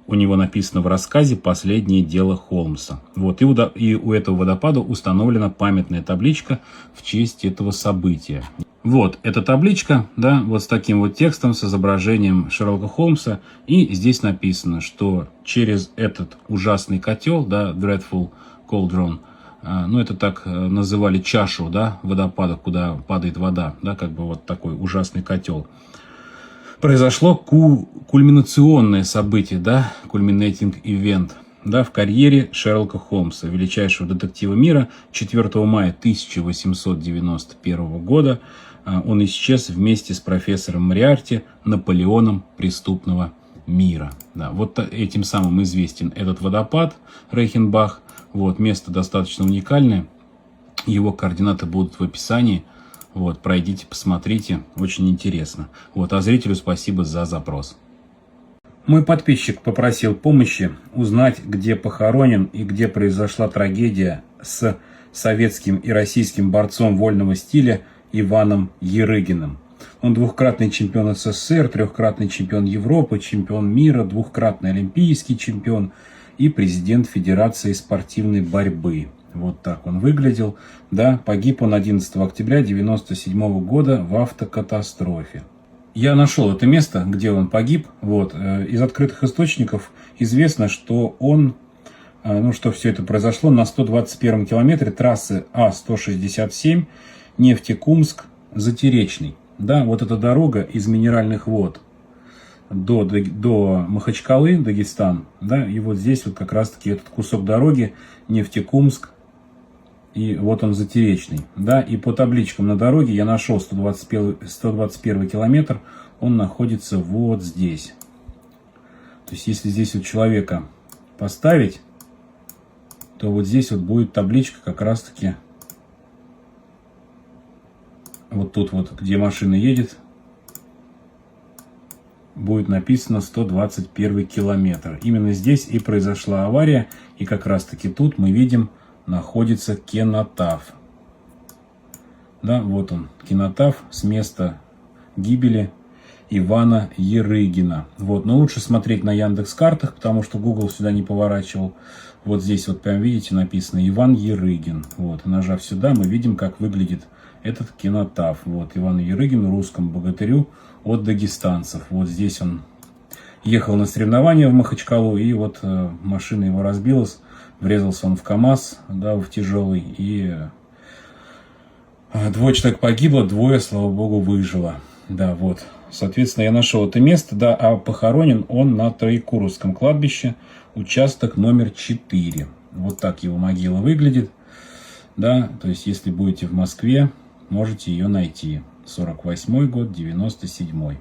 у него написано в рассказе «Последнее дело Холмса». Вот, и у этого водопада установлена памятная табличка в честь этого события. Вот эта табличка, да, вот с таким вот текстом, с изображением Шерлока Холмса. И здесь написано, что через этот ужасный котел, да, Dreadful Cauldron, ну это так называли чашу, да, водопада, куда падает вода, да, как бы вот такой ужасный котел, произошло кульминационное событие, да, culminating event, да, в карьере Шерлока Холмса, величайшего детектива мира. 4 мая 1891 года он исчез вместе с профессором Мориарти, Наполеоном преступного мира. Да, вот этим самым известен этот водопад Рейхенбах. Вот, место достаточно уникальное. Его координаты будут в описании. Вот, пройдите, посмотрите, очень интересно. Вот, а зрителю спасибо за запрос. Мой подписчик попросил помощи узнать, где похоронен и где произошла трагедия с советским и российским борцом вольного стиля Иваном Ярыгиным. Он двухкратный чемпион СССР, трехкратный чемпион Европы, чемпион мира, двухкратный олимпийский чемпион и президент Федерации спортивной борьбы. Вот так он выглядел. Да, погиб он 11 октября 1997 года в автокатастрофе. Я нашел это место, где он погиб. Вот. Из открытых источников известно, что он, что все это произошло на 121 километре трассы А-167 Нефтекумск-Затеречный. Да, вот эта дорога из Минеральных вод до Махачкалы, Дагестан. Да, и вот здесь вот как раз-таки этот кусок дороги Нефтекумск. И вот он Затеречный. Да, и по табличкам на дороге я нашел 121 километр. Он находится вот здесь. То есть, если здесь вот человека поставить, то вот здесь вот будет табличка как раз-таки вот тут вот, где машина едет, будет написано 121 километр. Именно здесь и произошла авария. И как раз-таки тут мы видим, находится кинотаф. Да, вот он, кинотаф с места гибели Ивана Ярыгина. Вот, но лучше смотреть на Яндекс.Картах, потому что Google сюда не поворачивал. Вот здесь вот прям видите написано Иван Ярыгин. Вот, и нажав сюда, мы видим, как выглядит этот кинотаф. Вот, Иван Ярыгин, русскому богатырю от дагестанцев. Вот здесь он ехал на соревнования в Махачкалу, и вот машина его разбилась. Врезался он в КамАЗ, да, в тяжелый, и 2 человек погибло, 2, слава богу, выжило. Да, вот. Соответственно, я нашел это место, да, а похоронен он на Троекуровском кладбище, участок номер 4. Вот так его могила выглядит. Да, то есть, если будете в Москве, можете ее найти. 48 год, 97-й.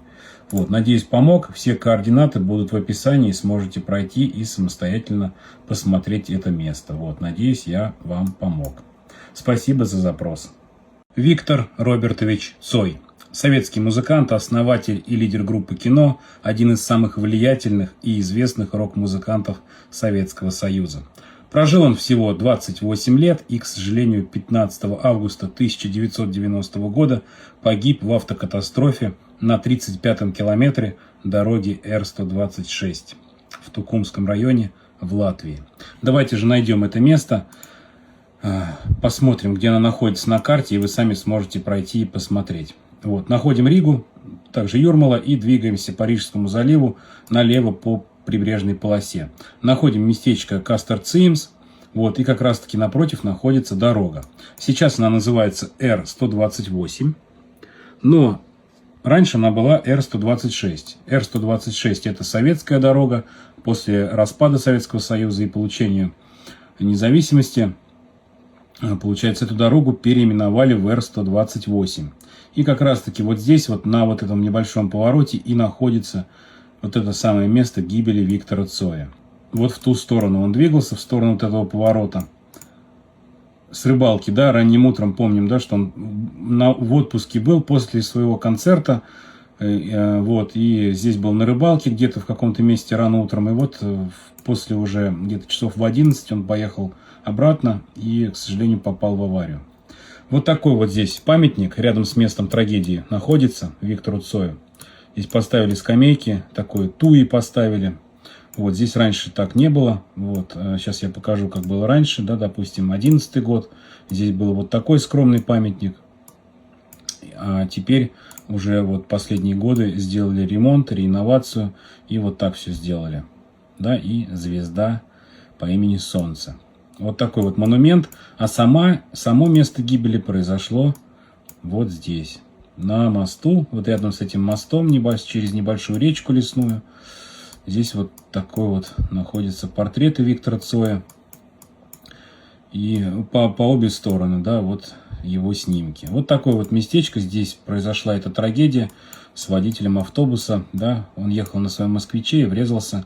Вот, надеюсь, помог. Все координаты будут в описании, сможете пройти и самостоятельно посмотреть это место. Вот, надеюсь, я вам помог. Спасибо за запрос. Виктор Робертович Цой. Советский музыкант, основатель и лидер группы «Кино», один из самых влиятельных и известных рок-музыкантов Советского Союза. Прожил он всего 28 лет и, к сожалению, 15 августа 1990 года погиб в автокатастрофе на 35-м километре дороги Р-126 в Тукумском районе в Латвии. Давайте же найдем это место, посмотрим, где она находится на карте, и вы сами сможете пройти и посмотреть. Вот, находим Ригу, также Юрмала, и двигаемся по Рижскому заливу налево по прибрежной полосе. Находим местечко Кастер-Циимс, вот, и как раз таки напротив находится дорога. Сейчас она называется Р-128, но раньше она была Р-126. Р-126 это советская дорога. После распада Советского Союза и получения независимости, получается, эту дорогу переименовали в Р-128. И как раз таки вот здесь, вот на вот этом небольшом повороте и находится вот это самое место гибели Виктора Цоя. Вот в ту сторону он двигался, в сторону вот этого поворота. С рыбалки, да, ранним утром помним, да, что он в отпуске был после своего концерта. Вот, и здесь был на рыбалке где-то в каком-то месте рано утром. И вот после уже где-то часов в 11 он поехал обратно и, к сожалению, попал в аварию. Вот такой вот здесь памятник рядом с местом трагедии находится Виктору Цою. Здесь поставили скамейки, такой туи поставили. Вот здесь раньше так не было. Вот сейчас я покажу, как было раньше. Да, допустим, 11-й год. Здесь был вот такой скромный памятник. А теперь уже вот последние годы сделали ремонт, реинновацию. И вот так все сделали. Да, и звезда по имени Солнце. Вот такой вот монумент. А само место гибели произошло вот здесь. На мосту. Вот рядом с этим мостом через небольшую речку лесную. Здесь вот такой вот находится портреты Виктора Цоя. И по обе стороны, да, вот его снимки. Вот такое вот местечко. Здесь произошла эта трагедия с водителем автобуса. Да, он ехал на своем москвиче и врезался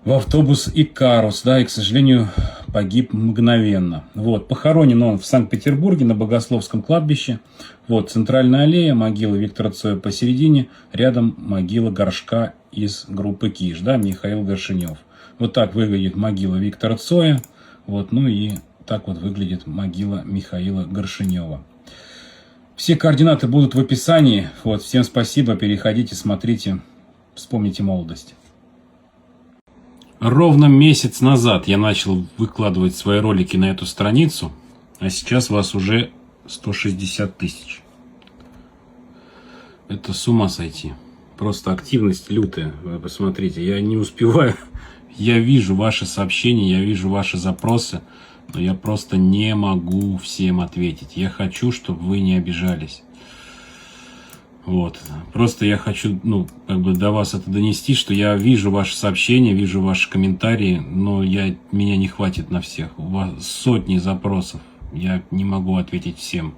в автобус Икарус, да, и, к сожалению, погиб мгновенно. Вот, похоронен он в Санкт-Петербурге на Богословском кладбище. Вот, центральная аллея, могила Виктора Цоя посередине, рядом могила Горшка из группы Киш, да, Михаил Горшинев. Вот так выглядит могила Виктора Цоя, вот, ну и так вот выглядит могила Михаила Горшинева. Все координаты будут в описании. Вот, всем спасибо, переходите, смотрите, вспомните молодость. Ровно месяц назад я начал выкладывать свои ролики на эту страницу, а сейчас вас уже 160 тысяч. Это с ума сойти. Просто активность лютая. Вы посмотрите, я не успеваю. Я вижу ваши сообщения, я вижу ваши запросы, но я просто не могу всем ответить. Я хочу, чтобы вы не обижались. Вот. Просто я хочу, ну, как бы до вас это донести, что я вижу ваши сообщения, вижу ваши комментарии, но меня не хватит на всех. У вас сотни запросов. Я не могу ответить всем.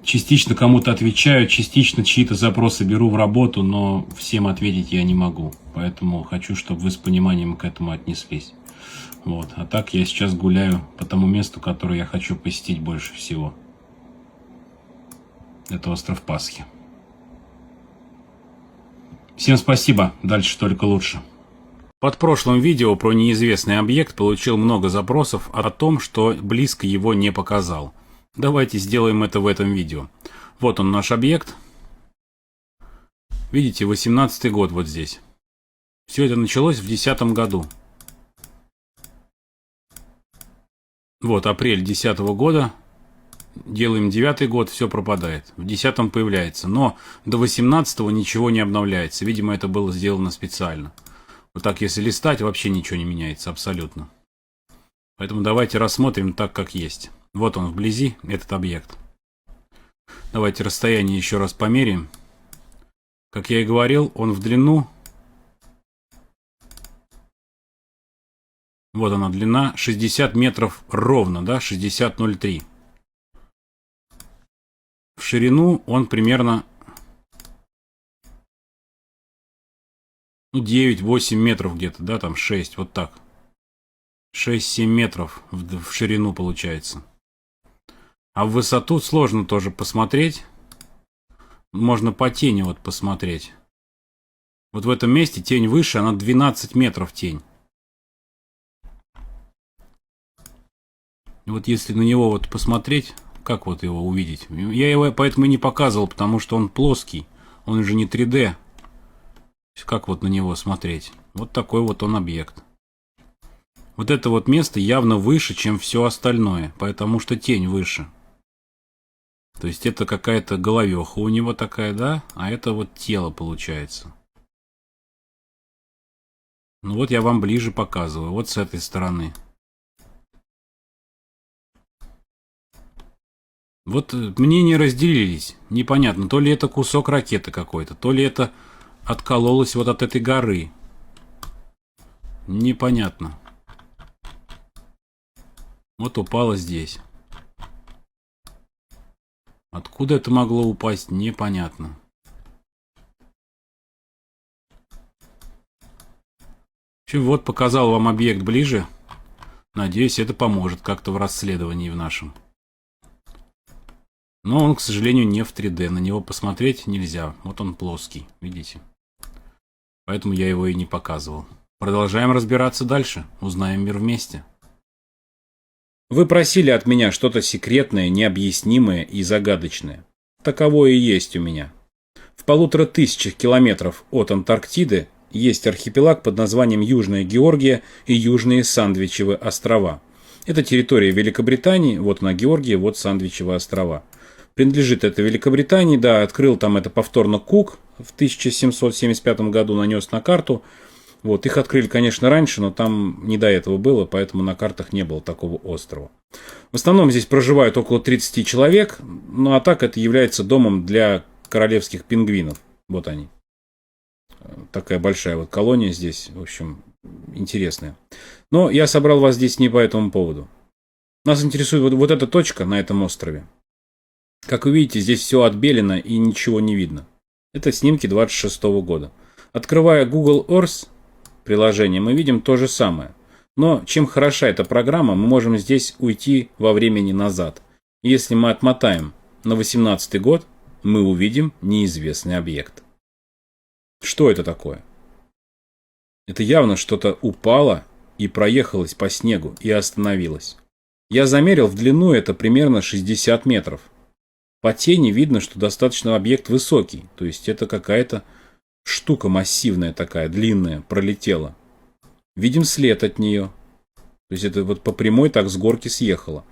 Частично кому-то отвечаю, частично чьи-то запросы беру в работу, но всем ответить я не могу. Поэтому хочу, чтобы вы с пониманием к этому отнеслись. Вот. А так я сейчас гуляю по тому месту, которое я хочу посетить больше всего. Это остров Пасхи. Всем спасибо, дальше только лучше. Под прошлым видео про неизвестный объект получил много запросов о том, что близко его не показал. Давайте сделаем это в этом видео. Вот он, наш объект. Видите, 18-й год вот здесь. Все это началось в 2010 году. Вот апрель 2010 года. Делаем 9-й год, все пропадает. В 10-м появляется. Но до 18-го ничего не обновляется. Видимо, это было сделано специально. Вот так, если листать, вообще ничего не меняется абсолютно. Поэтому давайте рассмотрим так, как есть. Вот он вблизи, этот объект. Давайте расстояние еще раз померяем. Как я и говорил, он в длину. Вот она длина, 60 метров ровно, да, 60,03. В ширину он примерно 9-8 метров где-то, да, там 6, вот так. 6-7 метров в ширину получается. А в высоту сложно тоже посмотреть. Можно по тени вот посмотреть. Вот в этом месте тень выше, она 12 метров тень. Вот если на него вот посмотреть, как вот его увидеть? Я его поэтому и не показывал, потому что он плоский. Он же не 3D. Как вот на него смотреть? Вот такой вот он объект. Вот это вот место явно выше, чем все остальное, потому что тень выше. То есть это какая-то головеха у него такая, да? А это вот тело получается. Ну вот я вам ближе показываю, вот с этой стороны. Вот мнения разделились. Непонятно, то ли это кусок ракеты какой-то, то ли это откололось вот от этой горы. Непонятно. Вот упало здесь. Откуда это могло упасть, непонятно. Вот показал вам объект ближе. Надеюсь, это поможет как-то в расследовании в нашем. Но он, к сожалению, не в 3D. На него посмотреть нельзя. Вот он плоский, видите? Поэтому я его и не показывал. Продолжаем разбираться дальше. Узнаем мир вместе. Вы просили от меня что-то секретное, необъяснимое и загадочное. Таковое и есть у меня. В 1500 километров от Антарктиды есть архипелаг под названием Южная Георгия и Южные Сандвичевы острова. Это территория Великобритании, вот она Георгия, вот Сандвичевы острова. Принадлежит это Великобритании, да, открыл там это повторно Кук в 1775 году, нанес на карту. Вот, их открыли, конечно, раньше, но там не до этого было, поэтому на картах не было такого острова. В основном здесь проживают около 30 человек, ну а так это является домом для королевских пингвинов. Вот они. Такая большая вот колония здесь, в общем, интересная. Но я собрал вас здесь не по этому поводу. Нас интересует вот эта точка на этом острове. Как вы видите, здесь все отбелено и ничего не видно. Это снимки 26 года. Открывая Google Earth приложение, мы видим то же самое. Но чем хороша эта программа, мы можем здесь уйти во времени назад. Если мы отмотаем на 18 год, мы увидим неизвестный объект. Что это такое? Это явно что-то упало и проехалось по снегу и остановилось. Я замерил в длину это примерно 60 метров. По тени видно, что достаточно объект высокий, то есть это какая-то штука массивная такая, длинная, пролетела. Видим след от нее. То есть это вот по прямой так с горки съехало.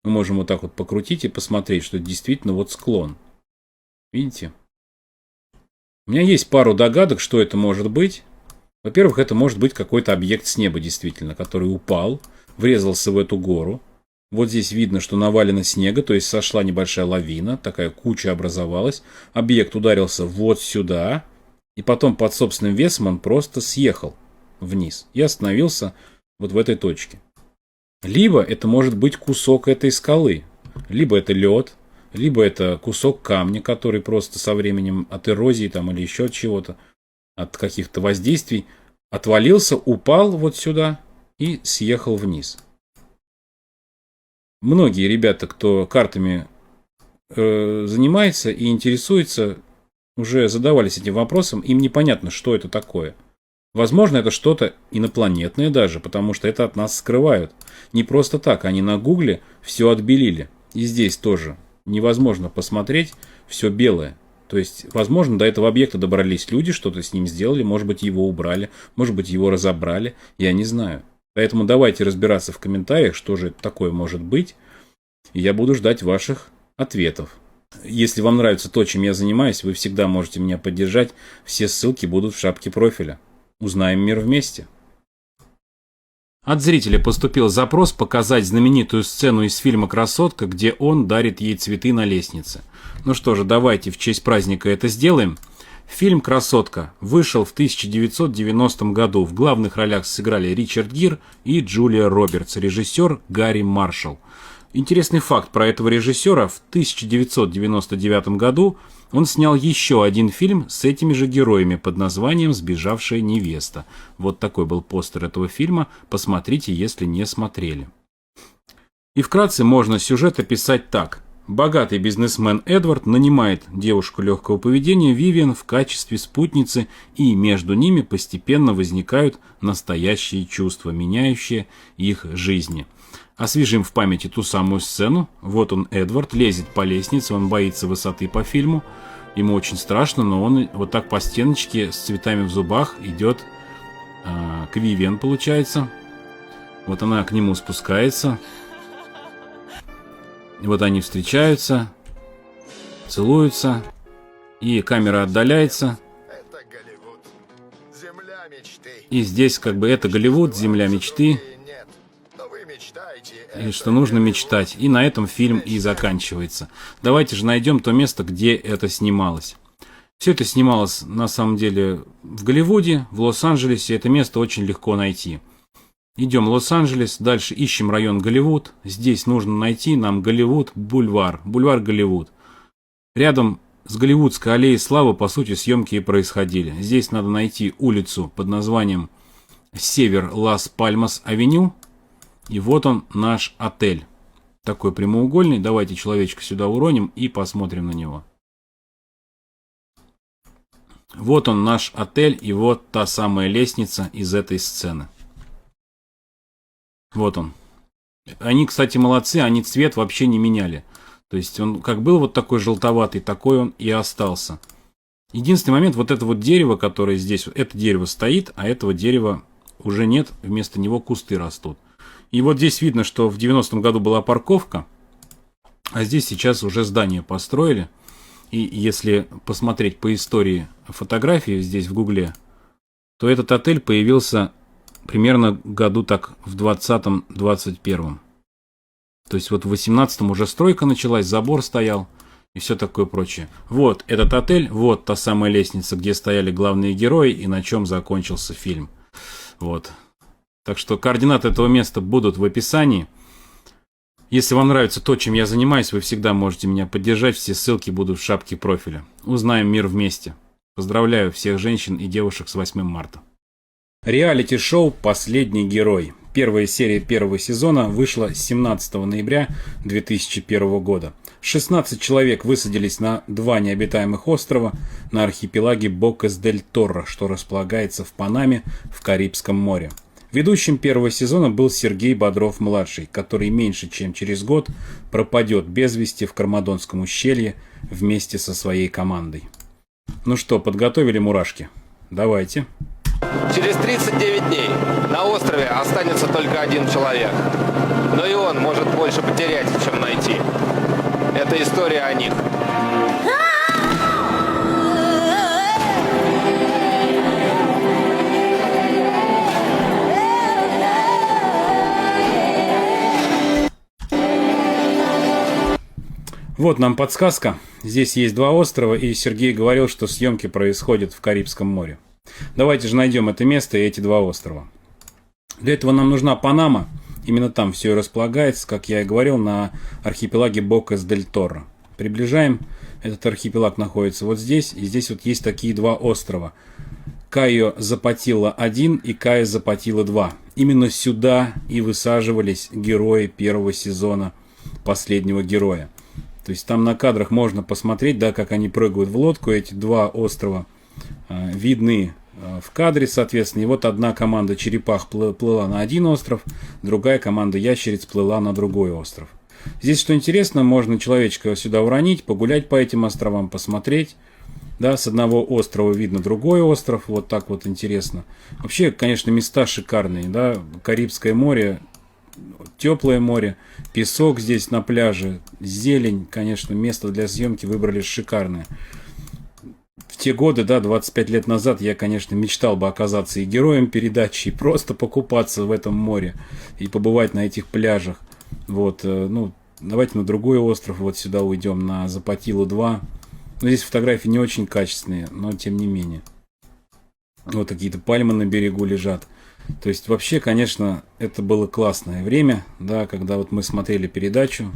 Мы можем вот так вот покрутить и посмотреть, что это действительно вот склон. Видите? У меня есть пару догадок, что это может быть. Во-первых, это может быть какой-то объект с неба, действительно, который упал, врезался в эту гору. Вот здесь видно, что навалено снега, то есть сошла небольшая лавина, такая куча образовалась. Объект ударился вот сюда, и потом под собственным весом он просто съехал вниз и остановился вот в этой точке. Либо это может быть кусок этой скалы, либо это лед, либо это кусок камня, который просто со временем от эрозии там, или еще от чего-то, от каких-то воздействий, отвалился, упал вот сюда и съехал вниз. Многие ребята, кто картами занимается и интересуется, уже задавались этим вопросом, им непонятно, что это такое. Возможно, это что-то инопланетное даже, потому что это от нас скрывают. Не просто так, они на гугле все отбелили. И здесь тоже невозможно посмотреть, все белое. То есть, возможно, до этого объекта добрались люди, что-то с ним сделали, может быть, его убрали, может быть, его разобрали, я не знаю. Поэтому давайте разбираться в комментариях, что же это такое может быть, и я буду ждать ваших ответов. Если вам нравится то, чем я занимаюсь, вы всегда можете меня поддержать, все ссылки будут в шапке профиля. Узнаем мир вместе. От зрителя поступил запрос показать знаменитую сцену из фильма «Красотка», где он дарит ей цветы на лестнице. Ну что же, давайте в честь праздника это сделаем. Фильм «Красотка» вышел в 1990 году. В главных ролях сыграли Ричард Гир и Джулия Робертс, режиссер Гарри Маршалл. Интересный факт про этого режиссера. В 1999 году он снял еще один фильм с этими же героями под названием «Сбежавшая невеста». Вот такой был постер этого фильма. Посмотрите, если не смотрели. И вкратце можно сюжет описать так. Богатый бизнесмен Эдвард нанимает девушку легкого поведения Вивиан в качестве спутницы, и между ними постепенно возникают настоящие чувства, меняющие их жизни. Освежим в памяти ту самую сцену. Вот он, Эдвард, лезет по лестнице, он боится высоты по фильму. ему очень страшно, но он вот так по стеночке с цветами в зубах идет к Вивиан, получается. Вот она к нему спускается. И вот они встречаются, целуются, и камера отдаляется. Это Голливуд. Земля мечты. И здесь как бы это Голливуд, земля мечты, Нет, но вы мечтаете. и что нужно мечтать. И на этом фильм и заканчивается. Давайте же найдем то место, где это снималось. Все это снималось на самом деле в Голливуде, в Лос-Анджелесе. Это место очень легко найти. Идем в Лос-Анджелес, дальше ищем район Голливуд. Здесь нужно найти нам Голливуд бульвар, бульвар Голливуд. Рядом с Голливудской аллеей славы, по сути, съемки и происходили. Здесь надо найти улицу под названием Север Лас-Пальмас-Авеню. И вот он, наш отель. Такой прямоугольный. Давайте человечка сюда уроним и посмотрим на него. Вот он, наш отель, и вот та самая лестница из этой сцены. Вот он. Они, кстати, молодцы, они цвет вообще не меняли. То есть он как был вот такой желтоватый, такой он и остался. Единственный момент, вот это вот дерево, которое здесь, это дерево стоит, а этого дерева уже нет, вместо него кусты растут. И вот здесь видно, что в 90-м году была парковка, а здесь сейчас уже здание построили. И если посмотреть по истории фотографии здесь в Гугле, то этот отель появился примерно году так в 20-21. То есть вот в 18-м уже стройка началась, забор стоял и все такое прочее. Вот этот отель, вот та самая лестница, где стояли главные герои и на чем закончился фильм. Вот. Так что координаты этого места будут в описании. Если вам нравится то, чем я занимаюсь, вы всегда можете меня поддержать. Все ссылки будут в шапке профиля. Узнаем мир вместе. Поздравляю всех женщин и девушек с 8 марта. Реалити-шоу «Последний герой». Первая серия первого сезона вышла 17 ноября 2001 года. 16 человек высадились на 2 необитаемых острова на архипелаге Бокас-дель-Торро, что располагается в Панаме в Карибском море. Ведущим первого сезона был Сергей Бодров-младший, который меньше чем через год пропадет без вести в Кармадонском ущелье вместе со своей командой. Ну что, подготовили мурашки? Давайте. Через 39 дней на острове останется только один человек. Но и он может больше потерять, чем найти. Это история о них. Вот нам подсказка. Здесь есть 2 острова, и Сергей говорил, что съемки происходят в Карибском море. Давайте же найдем это место и эти 2 острова. Для этого нам нужна Панама. Именно там все и располагается, как я и говорил, на архипелаге Бокас-дель-Торро. Приближаем. Этот архипелаг находится вот здесь. И здесь вот есть такие 2 острова. Кайо-Запатило-1 и Кайо-Запатило-2. Именно сюда и высаживались герои первого сезона «Последнего героя». То есть там на кадрах можно посмотреть, да, как они прыгают в лодку. Эти 2 острова видны в кадре, соответственно. И вот одна команда черепах плыла на один остров, другая команда ящериц плыла на другой остров. Здесь, что интересно, можно человечка сюда уронить, погулять по этим островам, посмотреть. Да, с одного острова видно другой остров, вот так вот интересно. Вообще, конечно, места шикарные, да, Карибское море, теплое море, песок здесь на пляже, зелень, конечно, место для съемки выбрали шикарное. В те годы, да, 25 лет назад, я, конечно, мечтал бы оказаться и героем передачи, и просто покупаться в этом море, и побывать на этих пляжах. Вот, ну, давайте на другой остров, вот сюда уйдем, на Запатило-2. Но здесь фотографии не очень качественные, но тем не менее. Вот какие-то пальмы на берегу лежат. То есть вообще, конечно, это было классное время, да, когда вот мы смотрели передачу.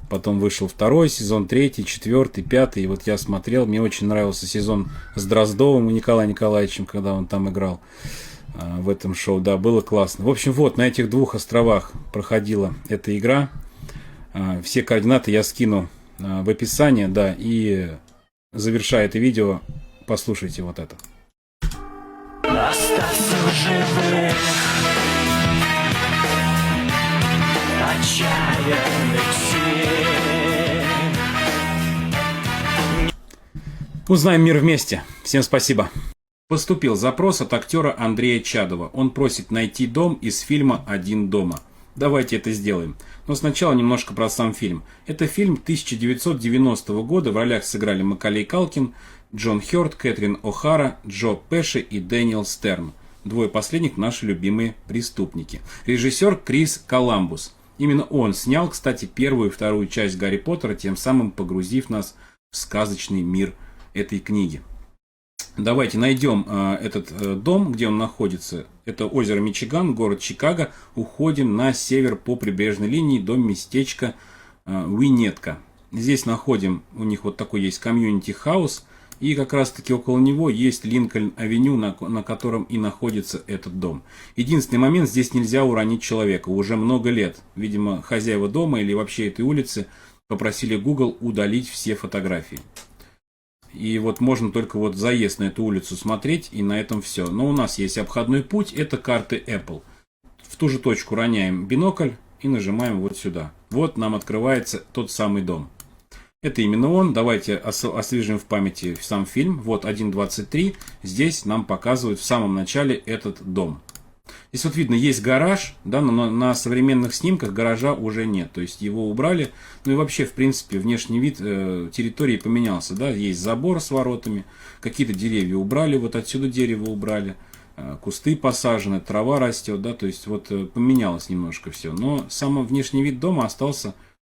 Потом вышел 2-й сезон, 3-й, 4-й, 5-й. И вот я смотрел, мне очень нравился сезон с Дроздовым и Николаем Николаевичем, когда он там играл в этом шоу. Да, было классно. В общем, вот на этих 2 островах проходила эта игра. Все координаты я скину в описании, да, и завершая это видео, послушайте вот это. Остаться в живых, отчаянных сил. Узнаем мир вместе. Всем спасибо. Поступил запрос от актера Андрея Чадова. Он просит найти дом из фильма «Один дома». Давайте это сделаем. Но сначала немножко про сам фильм. Это фильм 1990 года. В ролях сыграли Маколей Калкин, Джон Хёрд, Кэтрин О'Хара, Джо Пеши и Дэниел Стерн. Двое последних наши любимые преступники. Режиссер Крис Коламбус. Именно он снял, кстати, первую и вторую часть Гарри Поттера, тем самым погрузив нас в сказочный мир этой книги. Давайте найдем этот дом, где он находится. Это озеро Мичиган, город Чикаго. Уходим на север по прибрежной линии до местечка Уинетка. Здесь находим, у них вот такой есть комьюнити-хаус. И как раз таки около него есть Линкольн-авеню, на котором и находится этот дом. Единственный момент, здесь нельзя уронить человека. Уже много лет, видимо, хозяева дома или вообще этой улицы попросили Google удалить все фотографии. И вот можно только вот заезд на эту улицу смотреть, и на этом все. Но у нас есть обходной путь, это карты Apple. В ту же точку роняем бинокль и нажимаем вот сюда. Вот нам открывается тот самый дом. Это именно он. Давайте освежим в памяти сам фильм. Вот 1.23. Здесь нам показывают в самом начале этот дом. Здесь вот видно, есть гараж, да, но на современных снимках гаража уже нет. То есть его убрали. Ну и вообще, в принципе, внешний вид территории поменялся. Да? Есть забор с воротами, какие-то деревья убрали, вот отсюда дерево убрали, кусты посажены, трава растет. Да? То есть вот поменялось немножко все. Но сам внешний вид дома остался,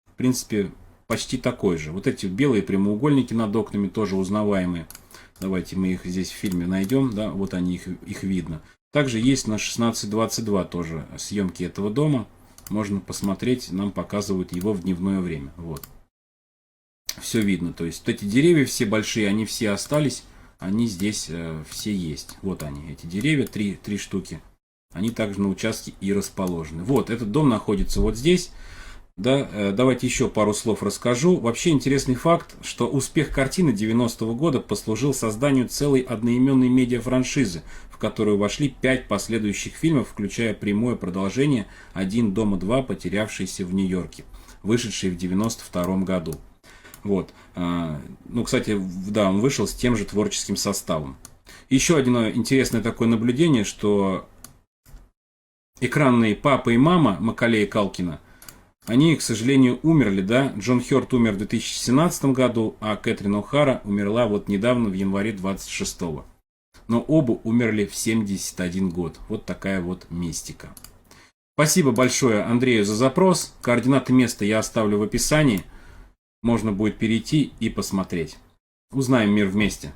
в принципе, почти такой же. Вот эти белые прямоугольники над окнами тоже узнаваемые. Давайте мы их здесь в фильме найдем. Да? Вот они, их видно. Также есть на 1622 тоже съемки этого дома. Можно посмотреть, нам показывают его в дневное время. Вот. Все видно. То есть вот эти деревья все большие, они все остались. Они здесь все есть. Вот они, эти деревья, три штуки. Они также на участке и расположены. Вот, этот дом находится вот здесь. Да, давайте еще пару слов расскажу. Вообще интересный факт, что успех картины 90-го года послужил созданию целой одноименной медиафраншизы, в которую вошли 5 последующих фильмов, включая прямое продолжение «Один дома 2. Потерявшийся в Нью-Йорке», вышедший в 92 году. Вот. Ну, кстати, да, он вышел с тем же творческим составом. Еще одно интересное такое наблюдение, что экранные папа и мама Маколея Калкина, они, к сожалению, умерли, да. Джон Хёрд умер в 2017 году, а Кэтрин О'Хара умерла вот недавно, в январе 26-го. Но оба умерли в 71 год. Вот такая вот мистика. Спасибо большое Андрею за запрос. Координаты места я оставлю в описании. Можно будет перейти и посмотреть. Узнаем мир вместе.